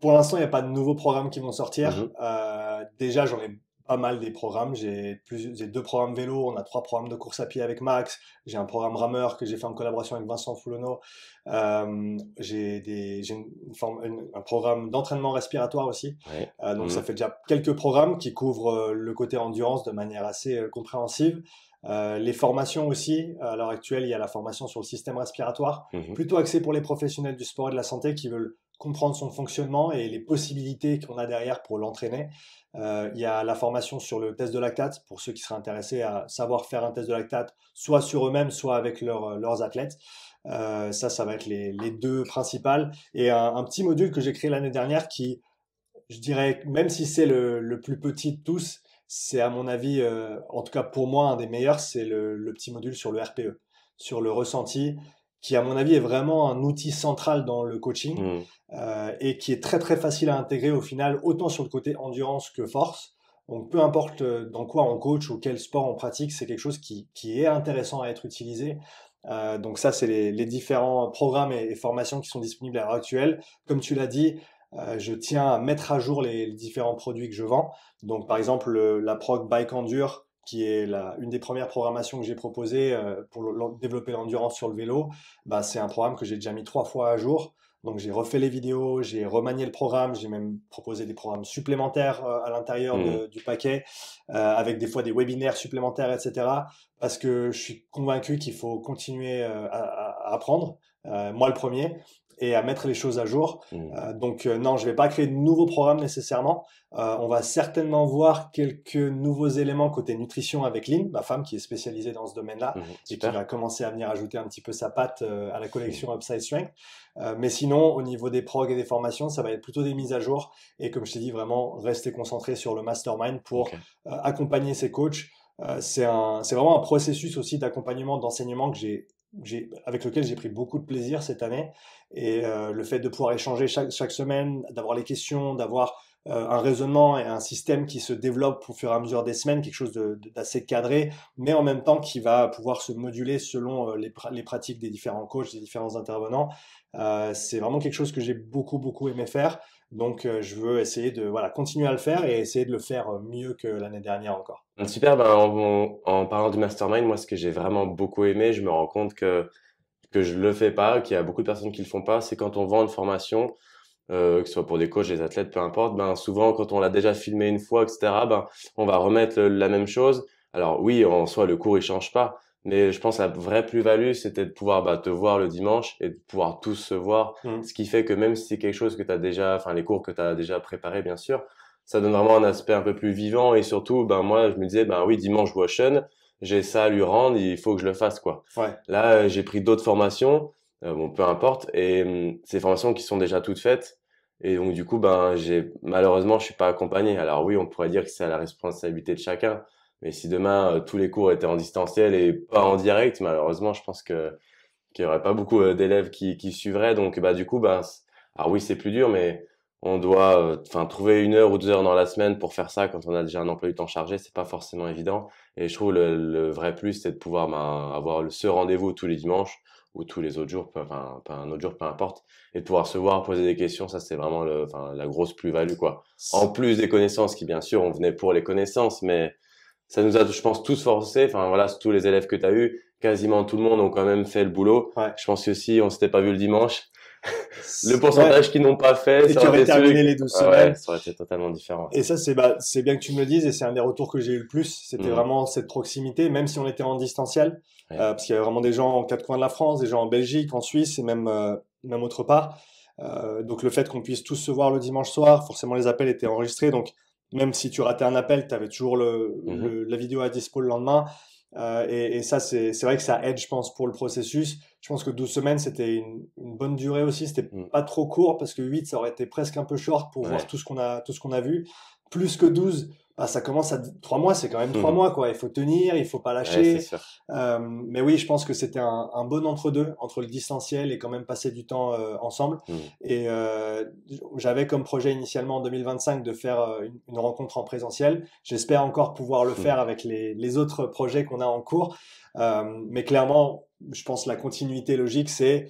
Pour l'instant, il n'y a pas de nouveaux programmes qui vont sortir. Mhm. Déjà, j'en ai pas mal des programmes. J'ai 2 programmes vélo, on a 3 programmes de course à pied avec Max. J'ai un programme rameur que j'ai fait en collaboration avec Vincent Foulonneau. J'ai un programme d'entraînement respiratoire aussi. Ouais. Donc, ça Mhm. fait déjà quelques programmes qui couvrent le côté endurance de manière assez compréhensive. Les formations aussi. À l'heure actuelle, il y a la formation sur le système respiratoire, Mhm. plutôt axée pour les professionnels du sport et de la santé qui veulent comprendre son fonctionnement et les possibilités qu'on a derrière pour l'entraîner. Il y a la formation sur le test de lactate pour ceux qui seraient intéressés à savoir faire un test de lactate, soit sur eux-mêmes, soit avec leurs athlètes. Ça va être les deux principales. Et un petit module que j'ai créé l'année dernière qui, je dirais, même si c'est le plus petit de tous, c'est à mon avis, en tout cas pour moi, un des meilleurs, c'est le petit module sur le RPE, sur le ressenti, qui à mon avis est vraiment un outil central dans le coaching, Mhm. et qui est très très facile à intégrer au final, autant sur le côté endurance que force. Donc peu importe dans quoi on coach ou quel sport on pratique, c'est quelque chose qui est intéressant à être utilisé. Donc ça, c'est les différents programmes et formations qui sont disponibles à l'heure actuelle. Comme tu l'as dit, je tiens à mettre à jour les différents produits que je vends. Donc, par exemple, la prog Bike Endure, qui est une des premières programmations que j'ai proposées pour développer l'endurance sur le vélo, bah, c'est un programme que j'ai déjà mis 3 fois à jour. Donc j'ai refait les vidéos, j'ai remanié le programme, j'ai même proposé des programmes supplémentaires à l'intérieur Mhm. du paquet, avec des fois des webinaires supplémentaires, etc. Parce que je suis convaincu qu'il faut continuer à apprendre, moi le premier, et à mettre les choses à jour. Mhm. Donc non, je vais pas créer de nouveaux programmes nécessairement. On va certainement voir quelques nouveaux éléments côté nutrition avec Lynn, ma femme qui est spécialisée dans ce domaine-là Mhm. et qui va Super. commencer à venir ajouter un petit peu sa patte à la Mhm. collection Upside Strength. Mais sinon, au niveau des prog et des formations, ça va être plutôt des mises à jour. Et comme je t'ai dit, vraiment rester concentré sur le mastermind pour Ok. accompagner ces coachs. C'est vraiment un processus aussi d'accompagnement, d'enseignement avec lequel j'ai pris beaucoup de plaisir cette année. Et le fait de pouvoir échanger chaque semaine, d'avoir les questions, d'avoir un raisonnement et un système qui se développe au fur et à mesure des semaines, quelque chose d'assez cadré, mais en même temps qui va pouvoir se moduler selon les pratiques des différents coachs, des différents intervenants. C'est vraiment quelque chose que j'ai beaucoup aimé faire. Donc, je veux essayer de voilà, continuer à le faire et essayer de le faire mieux que l'année dernière encore. Super, ben, en parlant du mastermind, moi, ce que j'ai vraiment beaucoup aimé, je me rends compte que je le fais pas, qu'il y a beaucoup de personnes qui le font pas, c'est quand on vend une formation, que ce soit pour des coachs, des athlètes, peu importe, ben, souvent, quand on l'a déjà filmé une fois, etc., ben, on va remettre la même chose. Alors, oui, en soi, le cours, il change pas, mais je pense que la vraie plus-value, c'était de pouvoir, bah, te voir le dimanche et de pouvoir tous se voir. Mm. Ce qui fait que même si c'est quelque chose que tu as déjà, enfin, les cours que tu as déjà préparés, bien sûr, ça donne vraiment un aspect un peu plus vivant et surtout, ben, moi, je me disais, ben oui, dimanche, je vois Sean, j'ai ça à lui rendre, il faut que je le fasse, quoi. Ouais. Là, j'ai pris d'autres formations, bon, peu importe, et ces formations qui sont déjà toutes faites, et donc du coup, ben, malheureusement, je suis pas accompagné. Alors oui, on pourrait dire que c'est à la responsabilité de chacun, mais si demain tous les cours étaient en distanciel et pas en direct, malheureusement, je pense que qu'il y aurait pas beaucoup d'élèves qui suivraient. Donc bah du coup, ben, alors oui, c'est plus dur, mais on doit, enfin, trouver 1 heure ou 2 heures dans la semaine pour faire ça quand on a déjà un emploi du temps chargé, c'est pas forcément évident. Et je trouve le vrai plus, c'est de pouvoir ben, avoir ce rendez-vous tous les dimanches ou tous les autres jours, enfin, pas un autre jour, peu importe, et de pouvoir se voir, poser des questions, ça c'est vraiment enfin, la grosse plus-value, quoi. En plus des connaissances qui, bien sûr, on venait pour les connaissances, mais ça nous a, je pense, tous forcés. Enfin, voilà, tous les élèves que tu as eu, quasiment tout le monde ont quand même fait le boulot. Ouais. Je pense que si on s'était pas vu le dimanche, le Ouais. pourcentage qui n'ont pas fait, Et ça qui aurait aurait été terminé celui, les 12 ouais, semaines. ça aurait été totalement différent. Et ça, c'est bien que tu me le dises, et c'est un des retours que j'ai eu le plus. C'était Hmm. vraiment cette proximité, même si on était en distanciel, Ouais. parce qu'il y avait vraiment des gens aux quatre coins de la France, des gens en Belgique, en Suisse et même autre part. Donc le fait qu'on puisse tous se voir le dimanche soir, forcément les appels étaient enregistrés, donc même si tu ratais un appel, tu avais toujours Mhm. la vidéo à dispo le lendemain. Et ça, c'est vrai que ça aide, je pense, pour le processus. Je pense que 12 semaines, c'était une bonne durée aussi. C'était Hmm. pas trop court parce que 8, ça aurait été presque un peu short pour voir Ouais. tout ce qu'on a vu. Plus que 12, bah, ça commence à 3 mois, c'est quand même 3 mois, quoi. Il faut tenir, il faut pas Ouais, c'est lâcher. sûr. Mais oui, je pense que c'était un bon entre-deux, entre le distanciel et quand même passer du temps ensemble. Hmm. Et j'avais comme projet initialement en 2025 de faire une rencontre en présentiel. J'espère encore pouvoir le Hmm. faire avec les autres projets qu'on a en cours. Mais clairement, je pense que la continuité logique, c'est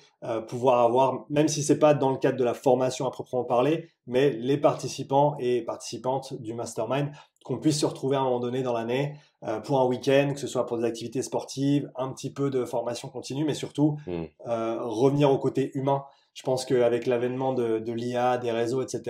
pouvoir avoir, même si c'est pas dans le cadre de la formation à proprement parler, mais les participants et participantes du mastermind, qu'on puisse se retrouver à un moment donné dans l'année pour un week-end, que ce soit pour des activités sportives, un petit peu de formation continue, mais surtout Hmm. revenir au côté humain. Je pense qu'avec l'avènement de l'IA, des réseaux, etc.,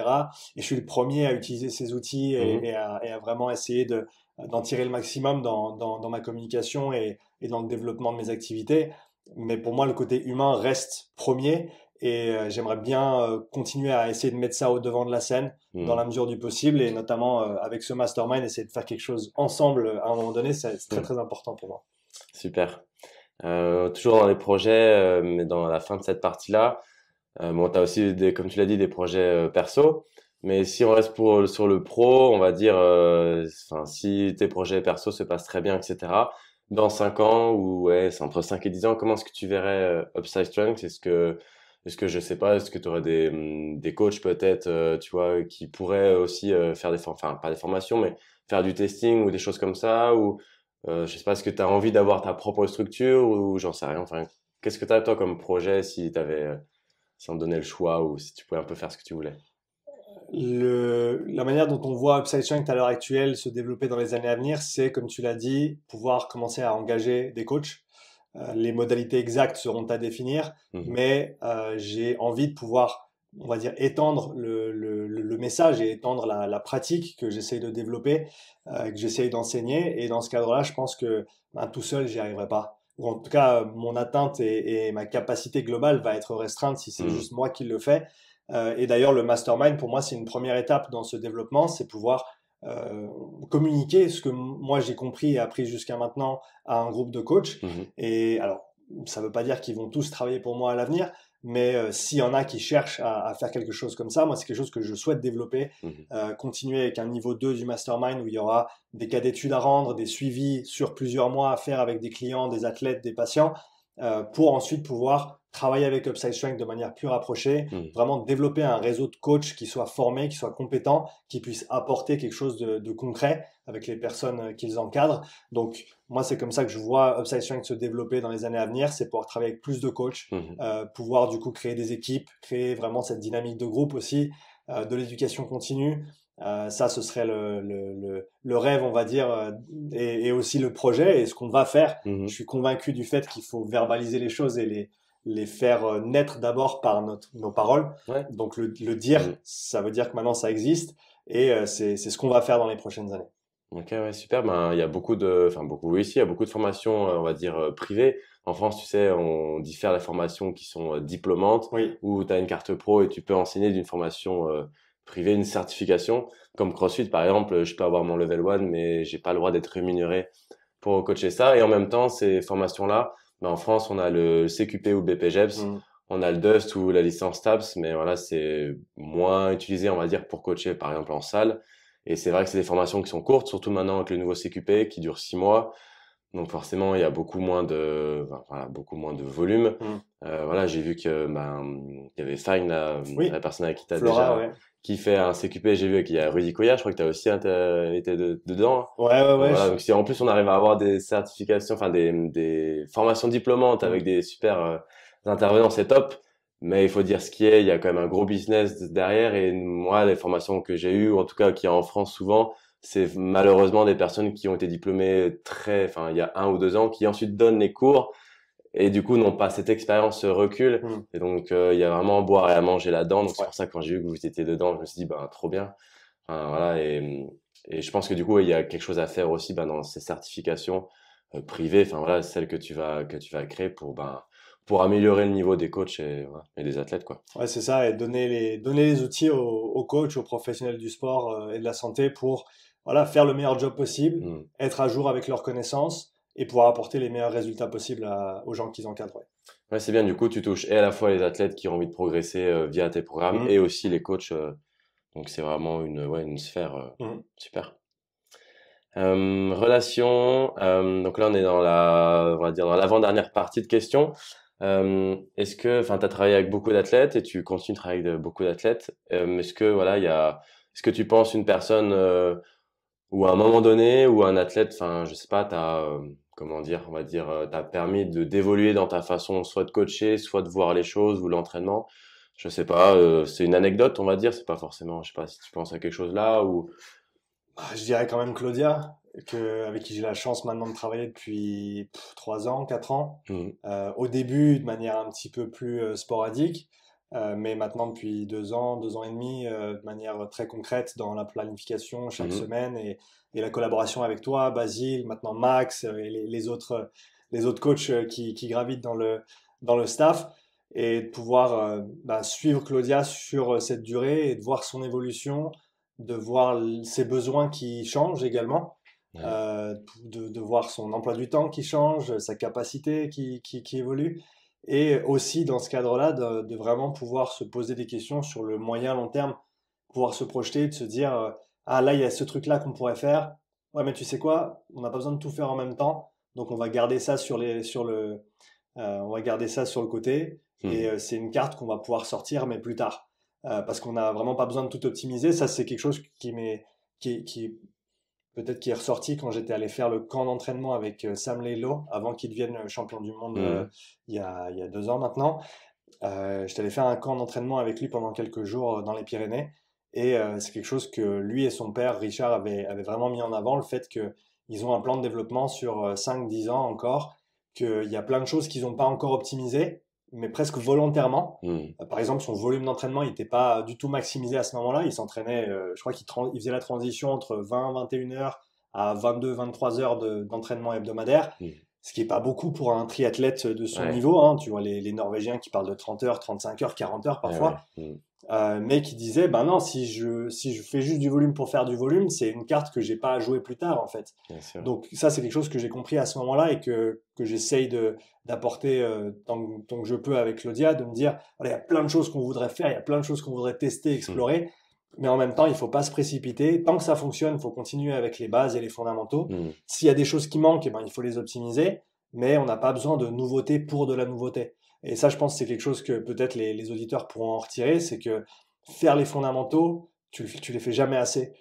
et je suis le premier à utiliser ces outils Mhm. et à vraiment essayer d'en tirer le maximum dans ma communication et dans le développement de mes activités. Mais pour moi, le côté humain reste premier et j'aimerais bien continuer à essayer de mettre ça au devant de la scène dans la Hmm. mesure du possible et notamment avec ce mastermind, essayer de faire quelque chose ensemble à un moment donné, c'est très Hmm. très important pour moi. Super. Toujours dans les projets, mais dans la fin de cette partie-là, bon, tu as aussi, comme tu l'as dit, des projets perso. Mais si on reste sur le pro, on va dire, enfin, si tes projets perso se passent très bien, etc., dans 5 ans, ou ouais, c'est entre 5 et 10 ans, comment est-ce que tu verrais Upside Strength? Je sais pas, est-ce que tu aurais des coachs peut-être, tu vois, qui pourraient aussi faire enfin, pas des formations, mais faire du testing ou des choses comme ça, ou je sais pas, est-ce que tu as envie d'avoir ta propre structure, ou j'en sais rien, enfin, qu'est-ce que tu as toi comme projet si t'avais si on te donnait le choix ou si tu pouvais un peu faire ce que tu voulais. La manière dont on voit Upside Strength à l'heure actuelle se développer dans les années à venir, c'est, comme tu l'as dit, pouvoir commencer à engager des coachs. les modalités exactes seront à définir, mais j'ai envie de pouvoir, on va dire, étendre le message et étendre la pratique que j'essaye de développer, que j'essaye d'enseigner. Et dans ce cadre-là, je pense que tout seul, j'y arriverai pas. Ou en tout cas, mon atteinte et ma capacité globale va être restreinte si c'est juste moi qui le fais. Et d'ailleurs, le mastermind, pour moi, c'est une première étape dans ce développement, c'est pouvoir communiquer ce que moi j'ai compris et appris jusqu'à maintenant à un groupe de coachs. Et alors, ça ne veut pas dire qu'ils vont tous travailler pour moi à l'avenir, mais s'il y en a qui cherchent à faire quelque chose comme ça, moi c'est quelque chose que je souhaite développer, continuer avec un niveau 2 du mastermind où il y aura des cas d'études à rendre, des suivis sur plusieurs mois à faire avec des clients, des athlètes, des patients, pour ensuite pouvoir travailler avec Upside Strength de manière plus rapprochée, vraiment développer un réseau de coachs qui soient formés, qui soient compétents, qui puissent apporter quelque chose de concret avec les personnes qu'ils encadrent. Donc, moi, c'est comme ça que je vois Upside Strength se développer dans les années à venir, c'est pouvoir travailler avec plus de coachs, pouvoir du coup créer des équipes, créer vraiment cette dynamique de groupe aussi, de l'éducation continue. Ça, ce serait le rêve, on va dire, et aussi le projet et ce qu'on va faire. Je suis convaincu du fait qu'il faut verbaliser les choses et les faire naître d'abord par nos paroles. Ouais. Donc le dire, ça veut dire que maintenant ça existe et c'est ce qu'on va faire dans les prochaines années. Ok, ouais, super. Ben, il y a beaucoup de, enfin beaucoup, oui, ici, il y a beaucoup de formations, on va dire, privées. En France, tu sais, on diffère les formations qui sont diplômantes, Oui. où tu as une carte pro et tu peux enseigner d'une formation privée, une certification. Comme CrossFit, par exemple, je peux avoir mon level 1, mais j'ai pas le droit d'être rémunéré pour coacher ça. Et en même temps, ces formations-là, ben, en France, on a le CQP ou le BPGEPS, on a le Dust ou la licence TAPS, mais voilà, c'est moins utilisé, on va dire, pour coacher, par exemple, en salle. Et c'est vrai que c'est des formations qui sont courtes, surtout maintenant avec le nouveau CQP qui dure 6 mois. Donc forcément, il y a beaucoup moins de, enfin, voilà, beaucoup moins de volume. Voilà, j'ai vu que il y avait Fine, Oui. la personne avec qui tu as Flora, déjà ouais. qui fait un CQP. J'ai vu qu'il y a Rudy Koya, je crois que tu as aussi été dedans. Ouais. Donc voilà, donc si en plus on arrive à avoir des certifications, enfin des formations diplômantes avec des super intervenants, c'est top. Mais il faut dire ce qui est, il y a quand même un gros business derrière. Et moi, les formations que j'ai eues, ou en tout cas qui y a en France souvent, c'est malheureusement des personnes qui ont été diplômées enfin, il y a 1 ou 2 ans, qui ensuite donnent les cours et du coup n'ont pas cette expérience, ce recul. Et donc, il y a vraiment à boire et à manger là-dedans. Donc, c'est pour ça que quand j'ai vu que vous étiez dedans, je me suis dit, ben, trop bien. Enfin, voilà. Et je pense que du coup, il y a quelque chose à faire aussi, ben, dans ces certifications privées. Enfin, voilà, celles que tu vas créer pour améliorer le niveau des coachs voilà, et des athlètes, quoi. Ouais, c'est ça, et donner les outils aux coachs, aux professionnels du sport et de la santé pour voilà, faire le meilleur job possible, être à jour avec leurs connaissances et pouvoir apporter les meilleurs résultats possibles aux gens qu'ils encadrent. Ouais. Ouais, c'est bien. Du coup, tu touches et à la fois les athlètes qui ont envie de progresser via tes programmes et aussi les coachs. Donc, c'est vraiment une sphère super. Relation. Donc là, on est on va dire dans l'avant-dernière partie de questions. Enfin, tu as travaillé avec beaucoup d'athlètes et tu continues de travailler avec beaucoup d'athlètes. Est-ce que, voilà, est-ce que tu penses une personne, ou à un moment donné, ou un athlète, enfin, je sais pas, comment dire, on va dire, t'as permis d'évoluer dans ta façon, soit de coacher, soit de voir les choses ou l'entraînement. Je sais pas, c'est une anecdote, on va dire, c'est pas forcément, je sais pas si tu penses à quelque chose là ou. Je dirais quand même Claudia, avec qui j'ai la chance maintenant de travailler depuis 3 ans, 4 ans. Au début, de manière un petit peu plus sporadique, mais maintenant depuis 2 ans, 2 ans et demi, de manière très concrète dans la planification chaque semaine et la collaboration avec toi, Basile, maintenant Max et les autres coachs qui gravitent dans le staff. Et de pouvoir suivre Claudia sur cette durée et de voir son évolution, de voir ses besoins qui changent également, de voir son emploi du temps qui change, sa capacité qui évolue, et aussi dans ce cadre-là de vraiment pouvoir se poser des questions sur le moyen long terme, pouvoir se projeter, de se dire ah là il y a ce truc-là qu'on pourrait faire, ouais mais tu sais quoi, on n'a pas besoin de tout faire en même temps, donc on va garder ça on va garder ça sur le côté, et c'est une carte qu'on va pouvoir sortir mais plus tard. Parce qu'on n'a vraiment pas besoin de tout optimiser. Ça, c'est quelque chose qui peut-être qui est ressorti quand j'étais allé faire le camp d'entraînement avec Sam Laidlaw, avant qu'il devienne champion du monde il y a 2 ans maintenant. J'étais allé faire un camp d'entraînement avec lui pendant quelques jours dans les Pyrénées. Et c'est quelque chose que lui et son père, Richard, avaient vraiment mis en avant, le fait qu'ils ont un plan de développement sur 5-10 ans encore, qu'il y a plein de choses qu'ils n'ont pas encore optimisées, mais presque volontairement. Hmm. Par exemple, son volume d'entraînement, il n'était pas du tout maximisé à ce moment-là. Il s'entraînait, je crois il faisait la transition entre 20-21 heures à 22-23 heures d'entraînement hebdomadaire, Hmm. ce qui n'est pas beaucoup pour un triathlète de son Ouais. niveau, hein. Tu vois les Norvégiens qui parlent de 30 heures, 35 heures, 40 heures parfois. Ouais. Mais qui disait, ben non, si je fais juste du volume pour faire du volume, c'est une carte que j'ai pas à jouer plus tard, en fait. Bien sûr. Donc ça, c'est quelque chose que j'ai compris à ce moment-là et que j'essaye d'apporter tant que je peux avec Claudia, de me dire, voilà, il y a plein de choses qu'on voudrait faire, il y a plein de choses qu'on voudrait tester, explorer, mais en même temps, il faut pas se précipiter. Tant que ça fonctionne, il faut continuer avec les bases et les fondamentaux. S'il y a des choses qui manquent, eh ben, il faut les optimiser, mais on n'a pas besoin de nouveautés pour de la nouveauté. Et ça, je pense que c'est quelque chose que peut-être les auditeurs pourront en retirer, c'est que faire les fondamentaux, tu les fais jamais assez.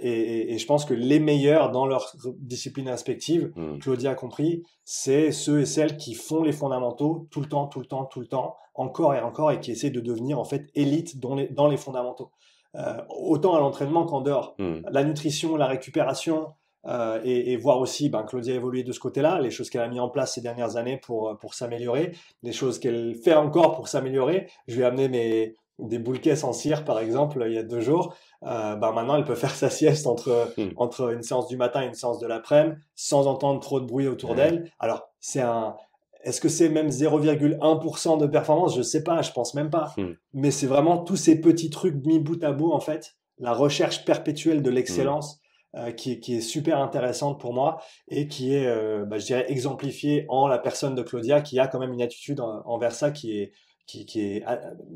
Et je pense que les meilleurs dans leur discipline respective, Claudia a compris, c'est ceux et celles qui font les fondamentaux tout le temps, tout le temps, tout le temps, encore et encore, et qui essaient de devenir en fait élite dans les fondamentaux. Autant à l'entraînement qu'en dehors. La nutrition, la récupération, et voir aussi Claudia évoluer de ce côté-là, les choses qu'elle a mis en place ces dernières années pour s'améliorer, les choses qu'elle fait encore pour s'améliorer. Je lui ai amené des boules caisses en cire, par exemple, il y a 2 jours. Maintenant, elle peut faire sa sieste entre une séance du matin et une séance de l'après-midi, sans entendre trop de bruit autour d'elle. Alors, est-ce que c'est même 0,1% de performance? Je sais pas, je pense même pas. Mais c'est vraiment tous ces petits trucs mis bout à bout, en fait, la recherche perpétuelle de l'excellence. Qui est super intéressante pour moi et qui est, je dirais, exemplifiée en la personne de Claudia, qui a quand même une attitude envers ça qui est,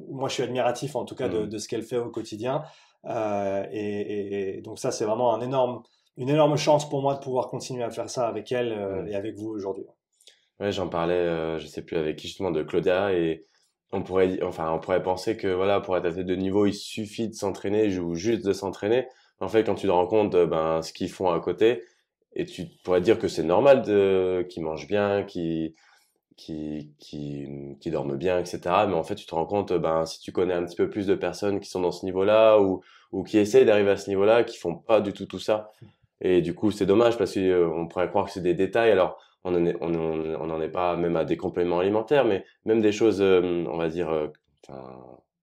moi je suis admiratif en tout cas de ce qu'elle fait au quotidien. Et donc ça, c'est vraiment une énorme chance pour moi de pouvoir continuer à faire ça avec elle et avec vous aujourd'hui. Ouais, j'en parlais, je sais plus avec qui justement, de Claudia, et on pourrait penser que voilà, pour être athlète de niveau, il suffit de s'entraîner ou juste de s'entraîner. En fait, quand tu te rends compte ce qu'ils font à côté, et tu pourrais te dire que c'est normal qu'ils mangent bien, qu'ils dorment bien, etc. Mais en fait, tu te rends compte, si tu connais un petit peu plus de personnes qui sont dans ce niveau-là ou qui essayent d'arriver à ce niveau-là, qui font pas du tout ça. Et du coup, c'est dommage parce que on pourrait croire que c'est des détails. Alors, on n'en est pas même à des compléments alimentaires, mais même des choses, on va dire,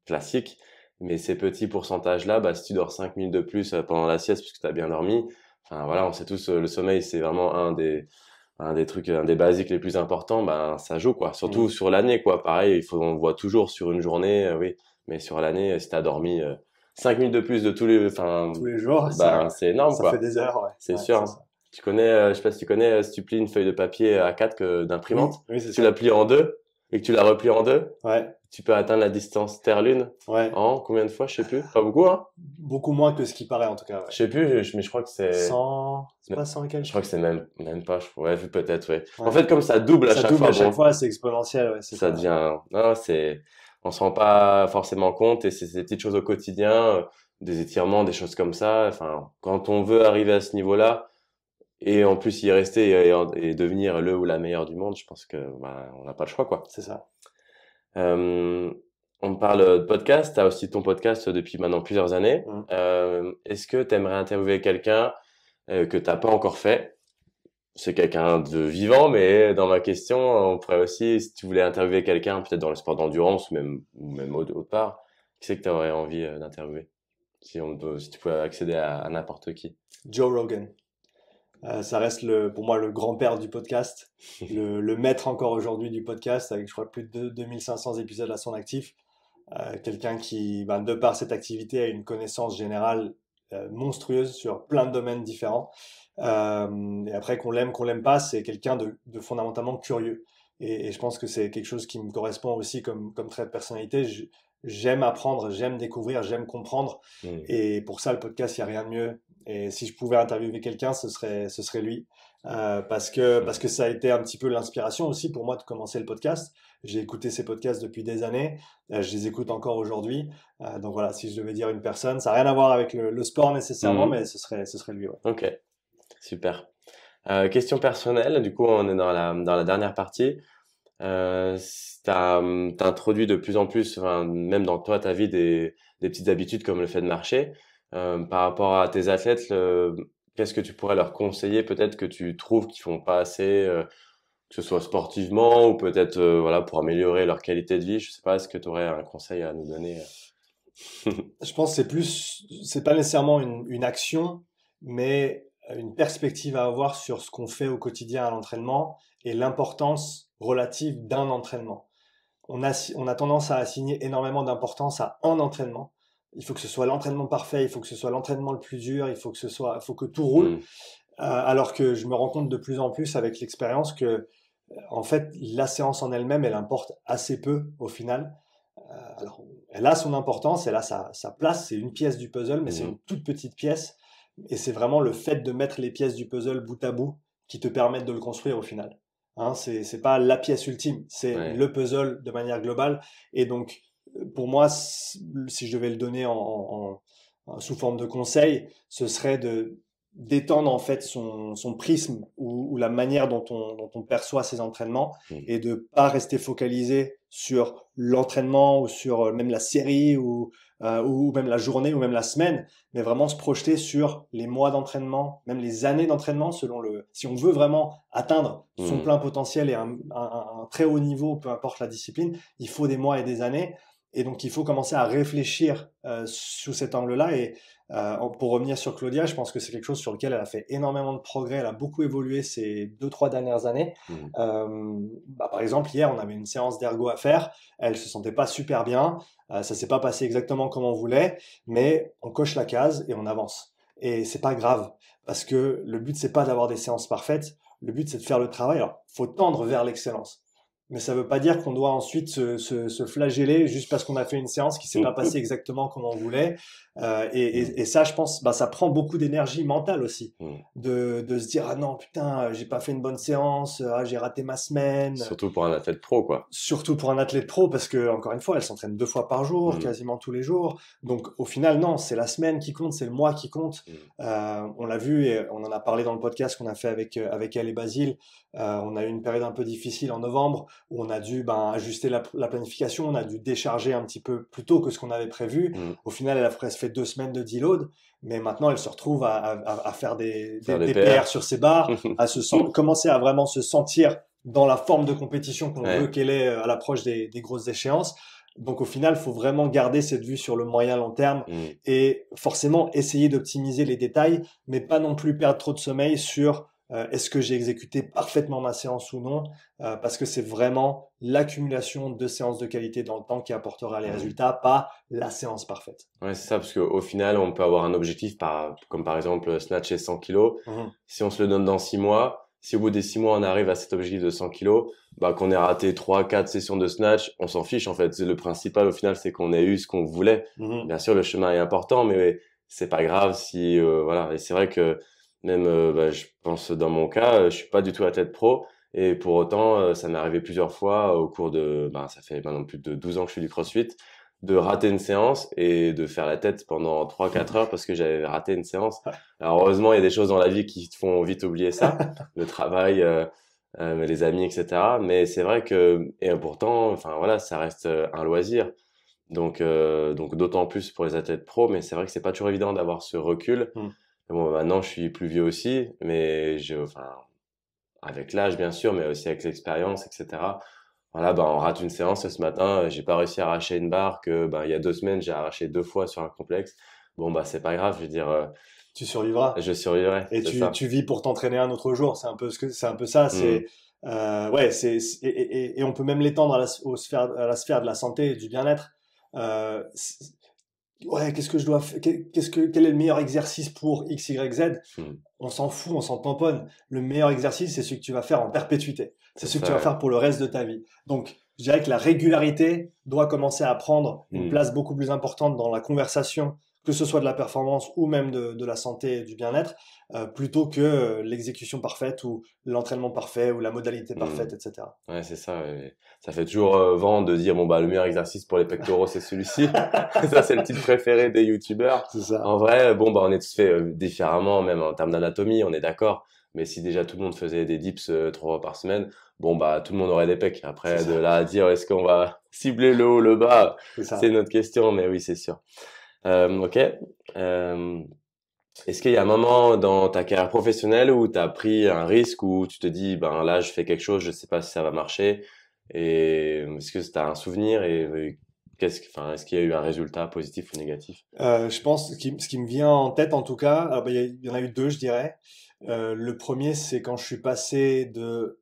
classiques. Mais ces petits pourcentages-là, si tu dors 5 minutes de plus pendant la sieste parce que tu as bien dormi, voilà, on sait tous, le sommeil, c'est vraiment un des trucs, un des basiques les plus importants, ça joue, quoi. Surtout sur l'année, quoi. Pareil, on le voit toujours sur une journée, oui. Mais sur l'année, si t'as dormi 5 minutes de plus de tous les jours, c'est énorme, ça quoi. fait des heures, ouais. C'est sûr. Hein. Tu connais, je sais pas si tu connais, si tu plies une feuille de papier A4 d'imprimante, oui, tu la plies en deux et que tu la replies en deux, tu peux atteindre la distance Terre-Lune en combien de fois, je sais plus. Pas beaucoup, hein? Beaucoup moins que ce qui paraît, en tout cas. Ouais. Je sais plus, mais je crois que c'est 100, c'est pas 100 et quelques. Je crois que c'est même pas, peut-être, ouais. En fait, comme ça double à chaque fois. Ça double à chaque fois, c'est exponentiel, ouais. Ça devient, non, on se rend pas forcément compte, et c'est ces petites choses au quotidien, des étirements, des choses comme ça. Quand on veut arriver à ce niveau-là, et en plus y rester et devenir le ou la meilleure du monde, je pense que, on n'a pas le choix, quoi. C'est ça. On parle de podcast, tu as aussi ton podcast depuis maintenant plusieurs années. Est-ce que tu aimerais interviewer quelqu'un que t'as pas encore fait? C'est quelqu'un de vivant, mais dans ma question, on pourrait aussi, si tu voulais interviewer quelqu'un, peut-être dans le sport d'endurance ou même autre part, qui c'est que tu aurais envie d'interviewer? Si tu pouvais accéder à n'importe qui. Joe Rogan. Ça reste pour moi le grand-père du podcast, le maître encore aujourd'hui du podcast, avec je crois plus de 2500 épisodes à son actif. Quelqu'un qui, de par cette activité, a une connaissance générale monstrueuse sur plein de domaines différents. Et après, qu'on l'aime pas, c'est quelqu'un de fondamentalement curieux. Et je pense que c'est quelque chose qui me correspond aussi comme trait de personnalité. J'aime apprendre, j'aime découvrir, j'aime comprendre. Et pour ça, le podcast, il n'y a rien de mieux. Et si je pouvais interviewer quelqu'un, ce serait lui. Parce que ça a été un petit peu l'inspiration aussi pour moi de commencer le podcast. J'ai écouté ces podcasts depuis des années. Je les écoute encore aujourd'hui. Donc voilà, si je devais dire une personne, ça n'a rien à voir avec le sport nécessairement, mais ce serait lui. Ouais. Ok, super. Question personnelle, du coup, on est dans la dernière partie. T'as introduit de plus en plus, même dans toi, ta vie, des petites habitudes comme le fait de marcher. Par rapport à tes athlètes, qu'est-ce que tu pourrais leur conseiller, peut-être que tu trouves qu'ils font pas assez, que ce soit sportivement ou peut-être voilà pour améliorer leur qualité de vie. Je sais pas, est-ce que tu aurais un conseil à nous donner? Je pense que c'est pas nécessairement une action, mais une perspective à avoir sur ce qu'on fait au quotidien à l'entraînement et l'importance relative d'un entraînement. On a tendance à assigner énormément d'importance à un entraînement. Il faut que ce soit l'entraînement parfait, il faut que ce soit l'entraînement le plus dur, il faut que tout roule. Hmm. Alors que je me rends compte de plus en plus avec l'expérience que, en fait, la séance en elle-même, elle importe assez peu au final. Alors, elle a son importance, elle a sa place, c'est une pièce du puzzle, mais c'est Mhm. une toute petite pièce. Et c'est vraiment le fait de mettre les pièces du puzzle bout à bout qui te permettent de le construire au final. Hein, c'est pas la pièce ultime, c'est Ouais. le puzzle de manière globale. Et donc, pour moi, si je devais le donner sous forme de conseil, ce serait de d'étendre en fait son prisme ou la manière dont on perçoit ses entraînements Hmm. et de pas rester focalisé sur l'entraînement ou sur même la série ou même la journée ou même la semaine, mais vraiment se projeter sur les mois d'entraînement, même les années d'entraînement si on veut vraiment atteindre son Hmm. plein potentiel et un très haut niveau, peu importe la discipline, il faut des mois et des années. Et donc, il faut commencer à réfléchir sous cet angle-là. Et pour revenir sur Claudia, je pense que c'est quelque chose sur lequel elle a fait énormément de progrès. Elle a beaucoup évolué ces 2, 3 dernières années. Hmm. Par exemple, hier, on avait une séance d'ergo à faire. Elle se sentait pas super bien. Ça s'est pas passé exactement comme on voulait, mais on coche la case et on avance. Et c'est pas grave, parce que le but, c'est pas d'avoir des séances parfaites. Le but, c'est de faire le travail. Alors, faut tendre vers l'excellence. Mais ça veut pas dire qu'on doit ensuite se flageller juste parce qu'on a fait une séance qui s'est pas passée exactement comme on voulait. Hmm. Et ça, je pense, bah, ça prend beaucoup d'énergie mentale aussi. Hmm. De se dire, ah non, putain, j'ai pas fait une bonne séance, ah, j'ai raté ma semaine. Surtout pour un athlète pro, quoi. Surtout pour un athlète pro, parce que, encore une fois, elle s'entraîne 2 fois par jour, Hmm. quasiment tous les jours. Donc, au final, non, c'est la semaine qui compte, c'est le mois qui compte. Hmm. On l'a vu et on en a parlé dans le podcast qu'on a fait avec elle et Basile. On a eu une période un peu difficile en novembre où on a dû ajuster la planification, on a dû décharger un petit peu plus tôt que ce qu'on avait prévu. Hmm. Au final, elle a presque fait 2 semaines de deload, mais maintenant, elle se retrouve à faire Faire des des PR PR. sur ses barres, commencer à vraiment se sentir dans la forme de compétition qu'on veut Ouais. qu'elle ait à l'approche des grosses échéances. Donc au final, il faut vraiment garder cette vue sur le moyen long terme Hmm. et forcément essayer d'optimiser les détails, mais pas non plus perdre trop de sommeil sur est-ce que j'ai exécuté parfaitement ma séance ou non, parce que c'est vraiment l'accumulation de séances de qualité dans le temps qui apportera les Hmm. résultats, pas la séance parfaite. Ouais, c'est ça, parce qu'au final, on peut avoir un objectif comme par exemple snatcher 100 kilos. Mhm. Si on se le donne dans 6 mois, si au bout des 6 mois on arrive à cet objectif de 100 kilos, bah, qu'on ait raté 3, 4 sessions de snatch, on s'en fiche en fait. C'est le principal au final, c'est qu'on ait eu ce qu'on voulait. Mhm. Bien sûr, le chemin est important, mais c'est pas grave si, voilà. Et c'est vrai que même, bah, je pense dans mon cas, je suis pas du tout athlète pro. Et pour autant, ça m'est arrivé plusieurs fois au cours bah, ça fait maintenant plus de 12 ans que je fais du CrossFit, de rater une séance et de faire la tête pendant 3, 4 heures parce que j'avais raté une séance. Alors heureusement, il y a des choses dans la vie qui te font vite oublier ça, le travail, les amis, etc. Mais c'est vrai que, et pourtant, enfin voilà, ça reste un loisir. Donc d'autant plus pour les athlètes pros, mais c'est vrai que c'est pas toujours évident d'avoir ce recul. Mhm. Mais bon, maintenant, je suis plus vieux aussi, mais enfin, avec l'âge, bien sûr, mais aussi avec l'expérience, etc. Voilà, bah, on rate une séance. Ce matin, j'ai pas réussi à arracher une barre que, bah, il y a 2 semaines, j'ai arraché 2 fois sur un complexe. Bon, bah, c'est pas grave. Je veux dire, Tu survivras. je survivrai. Et C'est ça. tu vis pour t'entraîner un autre jour. C'est un peu ça. Hmm. Ouais, et on peut même l'étendre à la sphère de la santé et du bien-être. Ouais, qu'est-ce que je dois faire? Quel est le meilleur exercice pour X, Y, Z? Hmm. On s'en fout, on s'en tamponne. Le meilleur exercice, c'est celui que tu vas faire en perpétuité. C'est C'est celui que ça, tu vas ouais. faire pour le reste de ta vie. Donc, je dirais que la régularité doit commencer à prendre une Hmm. place beaucoup plus importante dans la conversation, que ce soit de la performance ou même de la santé et du bien-être, plutôt que l'exécution parfaite ou l'entraînement parfait ou la modalité Hmm. parfaite, etc. Ouais, c'est ça. Ouais. Ça fait toujours vent de dire, bon, bah, le meilleur exercice pour les pectoraux, c'est celui-ci. Ça, c'est le titre préféré des youtubeurs. C'est ça. En vrai, bon, bah, on est tous fait différemment, même en termes d'anatomie, on est d'accord. Mais si déjà tout le monde faisait des dips 3 fois par semaine, bon, bah, tout le monde aurait des pecs. C'est Après, de ça. là à dire, est-ce qu'on va cibler le haut, le bas, C'est c'est ça. une autre question, mais oui, c'est sûr. Ok. Euh, Est-ce qu'il y a un moment dans ta carrière professionnelle où tu as pris un risque, où tu te dis, ben là, je fais quelque chose, je sais pas si ça va marcher, et est-ce que tu as un souvenir et enfin, est-ce qu'il y a eu un résultat positif ou négatif? Je pense ce qui me vient en tête en tout cas, alors, bah, il y en a eu deux, je dirais. Le premier, c'est quand je suis passé de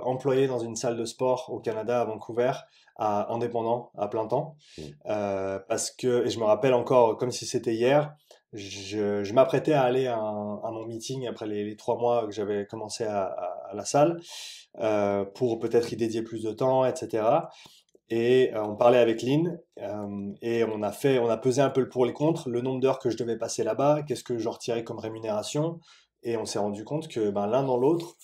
employé dans une salle de sport au Canada, à Vancouver, à indépendant, à plein temps. Mm. Parce que, et je me rappelle encore comme si c'était hier, je m'apprêtais à aller à mon meeting après les 3 mois que j'avais commencé à la salle, pour peut-être y dédier plus de temps, etc. Et on parlait avec Lynn, et on a pesé un peu le pour et le contre, le nombre d'heures que je devais passer là-bas, qu'est-ce que j'en retirais comme rémunération, et on s'est rendu compte que ben, l'un dans l'autre,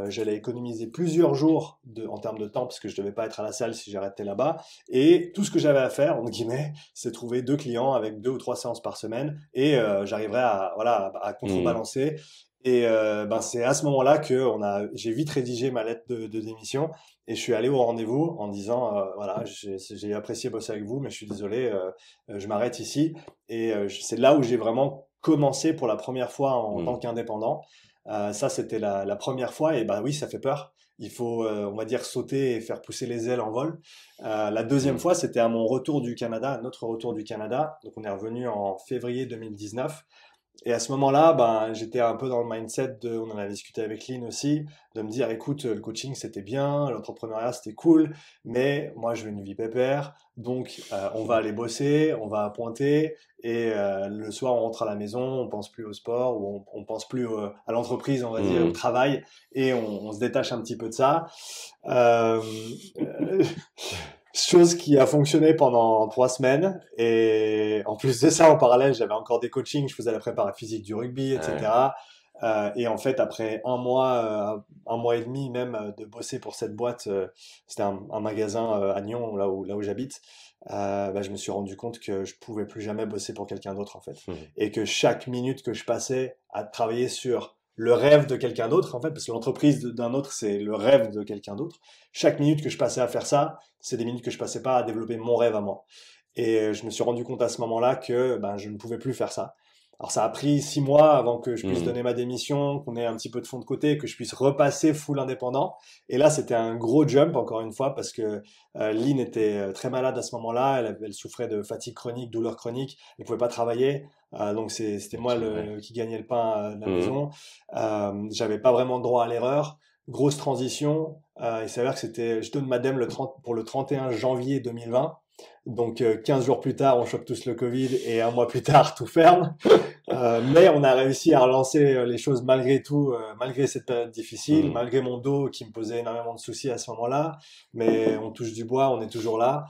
j'allais économiser plusieurs jours en termes de temps, parce que je devais pas être à la salle si j'arrêtais là-bas, et tout ce que j'avais à faire, entre guillemets, c'est trouver 2 clients avec 2 ou 3 séances par semaine, et j'arriverais à, voilà, à Mm. contrebalancer. Et ben, c'est à ce moment-là que j'ai vite rédigé ma lettre de démission et je suis allé au rendez-vous en disant, voilà, j'ai apprécié bosser avec vous, mais je suis désolé, je m'arrête ici. Et c'est là où j'ai vraiment commencé pour la première fois en tant Mm. qu'indépendant. Ça, c'était la première fois, et bah oui, ça fait peur. Il faut, on va dire, sauter et faire pousser les ailes en vol. La deuxième Mm. fois, c'était à mon retour du Canada, à notre retour du Canada. Donc, on est revenu en février 2019. Et à ce moment-là, ben, j'étais un peu dans le mindset on en avait discuté avec Lynn aussi, de me dire, écoute, le coaching c'était bien, l'entrepreneuriat c'était cool, mais moi je veux une vie pépère, donc on va aller bosser, on va pointer, et le soir on rentre à la maison, on pense plus au sport, ou on pense plus à l'entreprise, on va dire, au Mm. travail, et on se détache un petit peu de ça. Euh, euh, Chose qui a fonctionné pendant 3 semaines. Et en plus de ça, en parallèle, j'avais encore des coachings. Je faisais la préparation physique du rugby, Ouais. etc. Et en fait, après 1 mois et demi même de bosser pour cette boîte, c'était un magasin à Nyon, là où j'habite. Bah, je me suis rendu compte que je pouvais plus jamais bosser pour quelqu'un d'autre en fait, Mm. et que chaque minute que je passais à travailler sur le rêve de quelqu'un d'autre, en fait, parce que l'entreprise d'un autre, c'est le rêve de quelqu'un d'autre. Chaque minute que je passais à faire ça, c'est des minutes que je passais pas à développer mon rêve à moi. Et je me suis rendu compte à ce moment-là que ben, je ne pouvais plus faire ça. Alors ça a pris 6 mois avant que je puisse Mm. donner ma démission, qu'on ait un petit peu de fonds de côté, que je puisse repasser full indépendant. Et là, c'était un gros jump, encore une fois, parce que Lynn était très malade à ce moment-là. Elle souffrait de fatigue chronique, douleur chronique. Elle pouvait pas travailler. Donc c'était moi Ouais. qui gagnais le pain de la Mm. maison. J'avais pas vraiment droit à l'erreur. Grosse transition. Il s'avère que je donne ma dème pour le 31 janvier 2020. Donc 15 jours plus tard, on chope tous le Covid, et un mois plus tard, tout ferme. Mais on a réussi à relancer les choses malgré tout, malgré cette période difficile, Mm. malgré mon dos qui me posait énormément de soucis à ce moment-là. Mais on touche du bois, on est toujours là.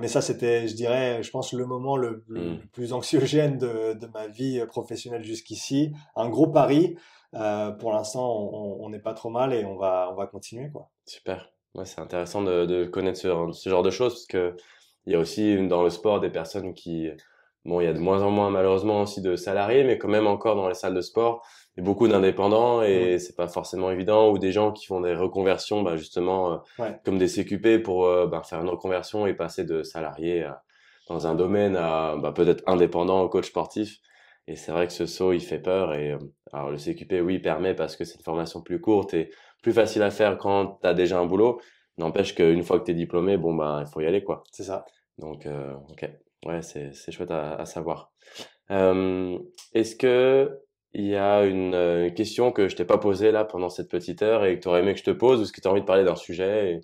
Mais ça, c'était, je dirais, je pense, le moment le Mm. plus anxiogène de ma vie professionnelle jusqu'ici. Un gros pari. Pour l'instant, on n'est pas trop mal, et on va continuer, quoi. Super. Ouais, c'est intéressant de connaître ce genre de choses parce que il y a aussi dans le sport des personnes qui, bon, il y a de moins en moins malheureusement aussi de salariés, mais quand même encore dans les salles de sport, il y a beaucoup d'indépendants Mm. et c'est pas forcément évident ou des gens qui font des reconversions, bah, justement, Ouais, comme des CQP pour bah, faire une reconversion et passer de salarié dans un domaine à bah, peut-être indépendant au coach sportif. Et c'est vrai que ce saut, il fait peur et alors le CQP, oui, permet parce que c'est une formation plus courte et plus facile à faire quand tu as déjà un boulot. N'empêche qu'une fois que tu es diplômé, bon, bah, il faut y aller, quoi. c'est ça. Donc, ok. Ouais, c'est chouette à savoir. Euh, est-ce que il y a une question que je t'ai pas posée là pendant cette petite heure et que tu aurais aimé que je te pose ou est-ce que tu as envie de parler d'un sujet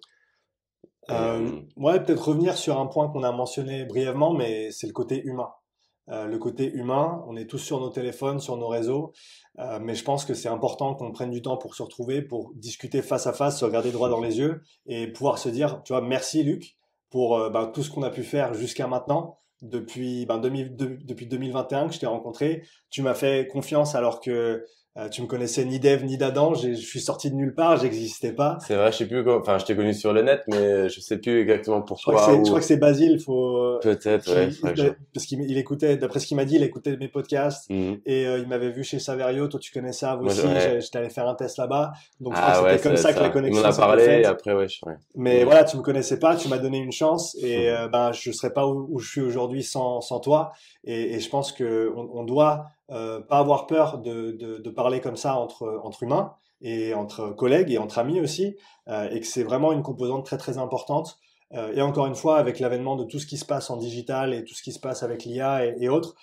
Ouais, peut-être revenir sur un point qu'on a mentionné brièvement, mais c'est le côté humain. Le côté humain, on est tous sur nos téléphones, sur nos réseaux, mais je pense que c'est important qu'on prenne du temps pour se retrouver, pour discuter face à face, se regarder droit dans les yeux, et pouvoir se dire, tu vois, merci Luc pour ben, tout ce qu'on a pu faire jusqu'à maintenant, depuis, depuis 2021 que je t'ai rencontré. Tu m'as fait confiance alors que tu me connaissais ni d'Ève ni d'Adam. Je suis sorti de nulle part, j'existais pas. C'est vrai, je sais plus enfin, je t'ai connu sur le net, mais je sais plus exactement pourquoi Je crois ou que c'est Basile, peut-être, ouais, faudrait que je... parce qu'il écoutait, d'après ce qu'il m'a dit, il écoutait mes podcasts, Mhm. et il m'avait vu chez Saverio. Toi, tu connais ça Moi, aussi. ouais. J'étais allé faire un test là-bas, donc je crois que Ah ouais, c'était comme c'est ça que la ça. Il m'en connexion a s'était parlé et faite. après, ouais, ouais. Mais Mhm. voilà, tu me connaissais pas, tu m'as donné une chance, et ben je serais pas où je suis aujourd'hui sans toi. Et je pense que on doit pas avoir peur de parler comme ça entre humains et entre collègues et entre amis aussi, et que c'est vraiment une composante très très importante. Et encore une fois, avec l'avènement de tout ce qui se passe en digital et tout ce qui se passe avec l'IA et autres,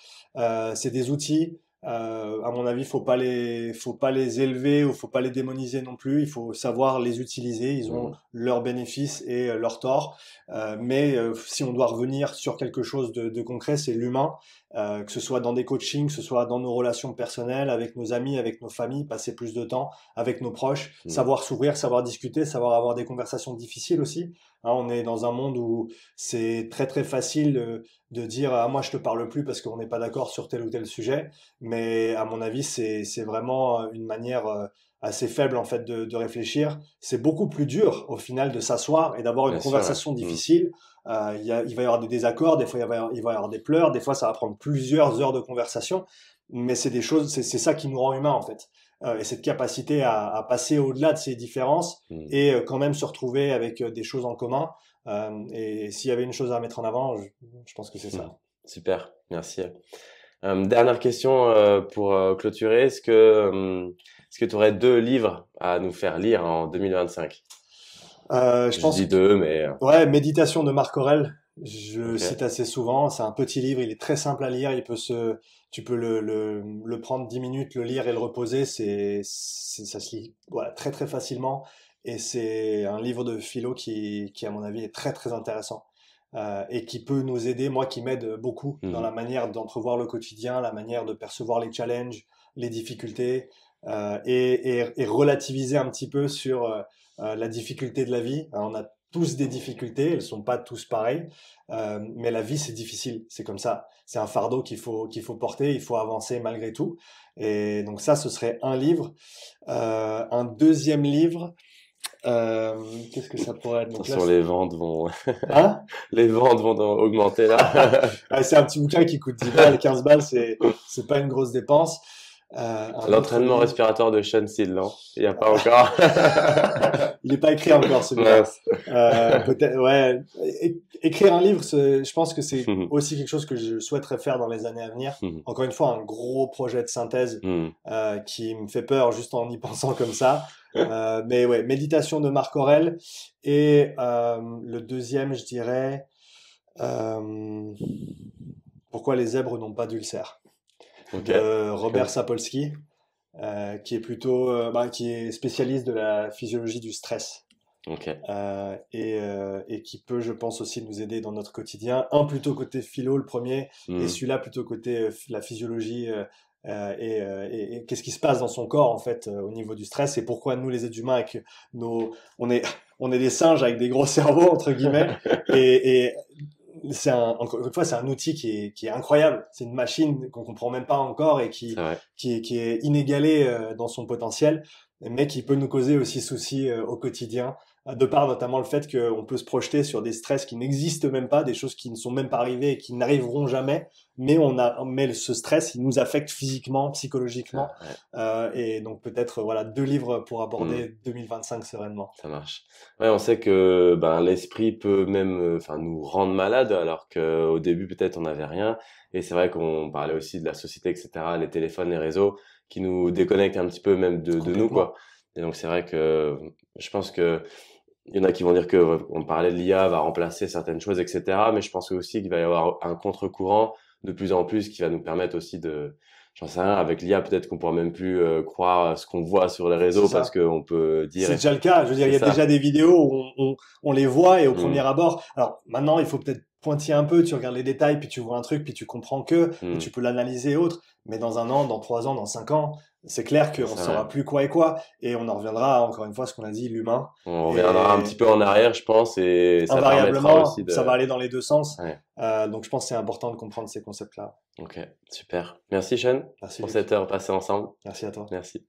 c'est des outils. À mon avis, faut pas les élever ou faut pas les démoniser non plus. Il faut savoir les utiliser. Ils ont Mhm. leurs bénéfices et leurs torts. Mais si on doit revenir sur quelque chose de concret, c'est l'humain. Que ce soit dans des coachings, que ce soit dans nos relations personnelles, avec nos amis, avec nos familles, passer plus de temps avec nos proches, Mhm. savoir s'ouvrir, savoir discuter, savoir avoir des conversations difficiles aussi. Hein, on est dans un monde où c'est très très facile de dire ah moi je te parle plus parce qu'on n'est pas d'accord sur tel ou tel sujet, mais à mon avis c'est vraiment une manière assez faible en fait de réfléchir. C'est beaucoup plus dur au final de s'asseoir et d'avoir une Bien sûr, ouais. conversation Mhm. difficile. Il va y avoir des désaccords, des fois il va y avoir des pleurs, des fois ça va prendre plusieurs heures de conversation, mais c'est des choses, c'est ça qui nous rend humains en fait. Et cette capacité à passer au-delà de ces différences Mhm. et quand même se retrouver avec des choses en commun. Et s'il y avait une chose à mettre en avant, je pense que c'est Mhm. ça. Super, merci. Dernière question pour clôturer. Est-ce que tu aurais 2 livres à nous faire lire en 2025? Je Je pense dis que, deux, mais ouais, Méditation de Marc Aurèle, je le ok. cite assez souvent. C'est un petit livre, il est très simple à lire. Tu peux le prendre 10 minutes, le lire et le reposer. Ça se lit voilà, très très facilement. Et c'est un livre de philo à mon avis, est très très intéressant. Et qui peut nous aider, moi qui m'aide beaucoup dans la Mhm. manière d'entrevoir le quotidien, la manière de percevoir les challenges, les difficultés, et relativiser un petit peu sur la difficulté de la vie. Hein, on a tous des difficultés, elles sont pas tous pareilles, mais la vie c'est difficile, c'est comme ça. C'est un fardeau qu'il faut porter, il faut avancer malgré tout. Et donc ça, ce serait un livre. Un deuxième livre, euh, qu'est-ce que ça pourrait être? Donc là, Attention, les ventes vont, hein? les ventes vont augmenter là. Ouais, c'est un petit bouquin qui coûte 10 balles, 15 balles, c'est pas une grosse dépense. Un autre L'entraînement livre. respiratoire de Sean Seal, non? Il n'y a pas encore. Il n'est pas écrit encore celui-là. Mince. Peut-être, ouais. Écrire un livre, je pense que c'est aussi quelque chose que je souhaiterais faire dans les années à venir. Encore une fois, un gros projet de synthèse qui me fait peur juste en y pensant comme ça. Mais ouais, Méditation de Marc Aurèle. Et le deuxième, je dirais, euh, Pourquoi les zèbres n'ont pas d'ulcère, Ok, de je connais. Robert Sapolsky, qui est plutôt, qui est spécialiste de la physiologie du stress. Ok. Et qui peut, je pense, aussi nous aider dans notre quotidien. Un plutôt côté philo, le premier, et Hmm. celui-là plutôt côté la physiologie et qu'est-ce qui se passe dans son corps en fait au niveau du stress et pourquoi nous les êtres humains avec nos, on est, on est des singes avec des gros cerveaux entre guillemets et encore une fois, c'est un outil qui est incroyable. C'est une machine qu'on comprend même pas encore et C'est vrai. qui est inégalée dans son potentiel, mais qui peut nous causer aussi soucis au quotidien, de par notamment le fait qu'on peut se projeter sur des stress qui n'existent même pas, des choses qui ne sont même pas arrivées et qui n'arriveront jamais, mais ce stress, il nous affecte physiquement, psychologiquement, Ouais. et donc peut-être voilà 2 livres pour Hmm. aborder 2025 sereinement. Ça marche. Ouais, on sait que ben l'esprit peut même enfin nous rendre malades alors que au début peut-être on n'avait rien et c'est vrai qu'on parlait aussi de la société etc. Les téléphones, les réseaux qui nous déconnectent un petit peu même de nous quoi. Complètement. Et donc c'est vrai que je pense que il y en a qui vont dire que on parlait de l'IA va remplacer certaines choses etc. Mais je pense aussi qu'il va y avoir un contre-courant de plus en plus qui va nous permettre aussi de j'en sais rien avec l'IA peut-être qu'on pourra même plus croire ce qu'on voit sur les C'est réseaux parce ça. qu'on peut dire C'est déjà le cas. Je veux dire, il c'est y a déjà ça. des vidéos où on les voit et au premier Hmm, abord. Alors maintenant, il faut peut-être pointiller un peu. Tu regardes les détails, puis tu vois un truc, puis tu comprends que, ou hmm, tu peux l'analyser et autres. Mais dans un an, dans 3 ans, dans 5 ans, c'est clair c'est qu'on ça. Ouais. saura plus quoi et quoi. Et on en reviendra encore une fois à ce qu'on a dit, l'humain. On reviendra un petit Et peu en arrière, je pense, et ça permettra aussi invariablement, ça va de. aller dans les deux sens. Ouais. Donc je pense que c'est important de comprendre ces concepts-là. Ok, super. Merci Sean Merci pour Luc. cette heure passée ensemble. Merci à toi. Merci.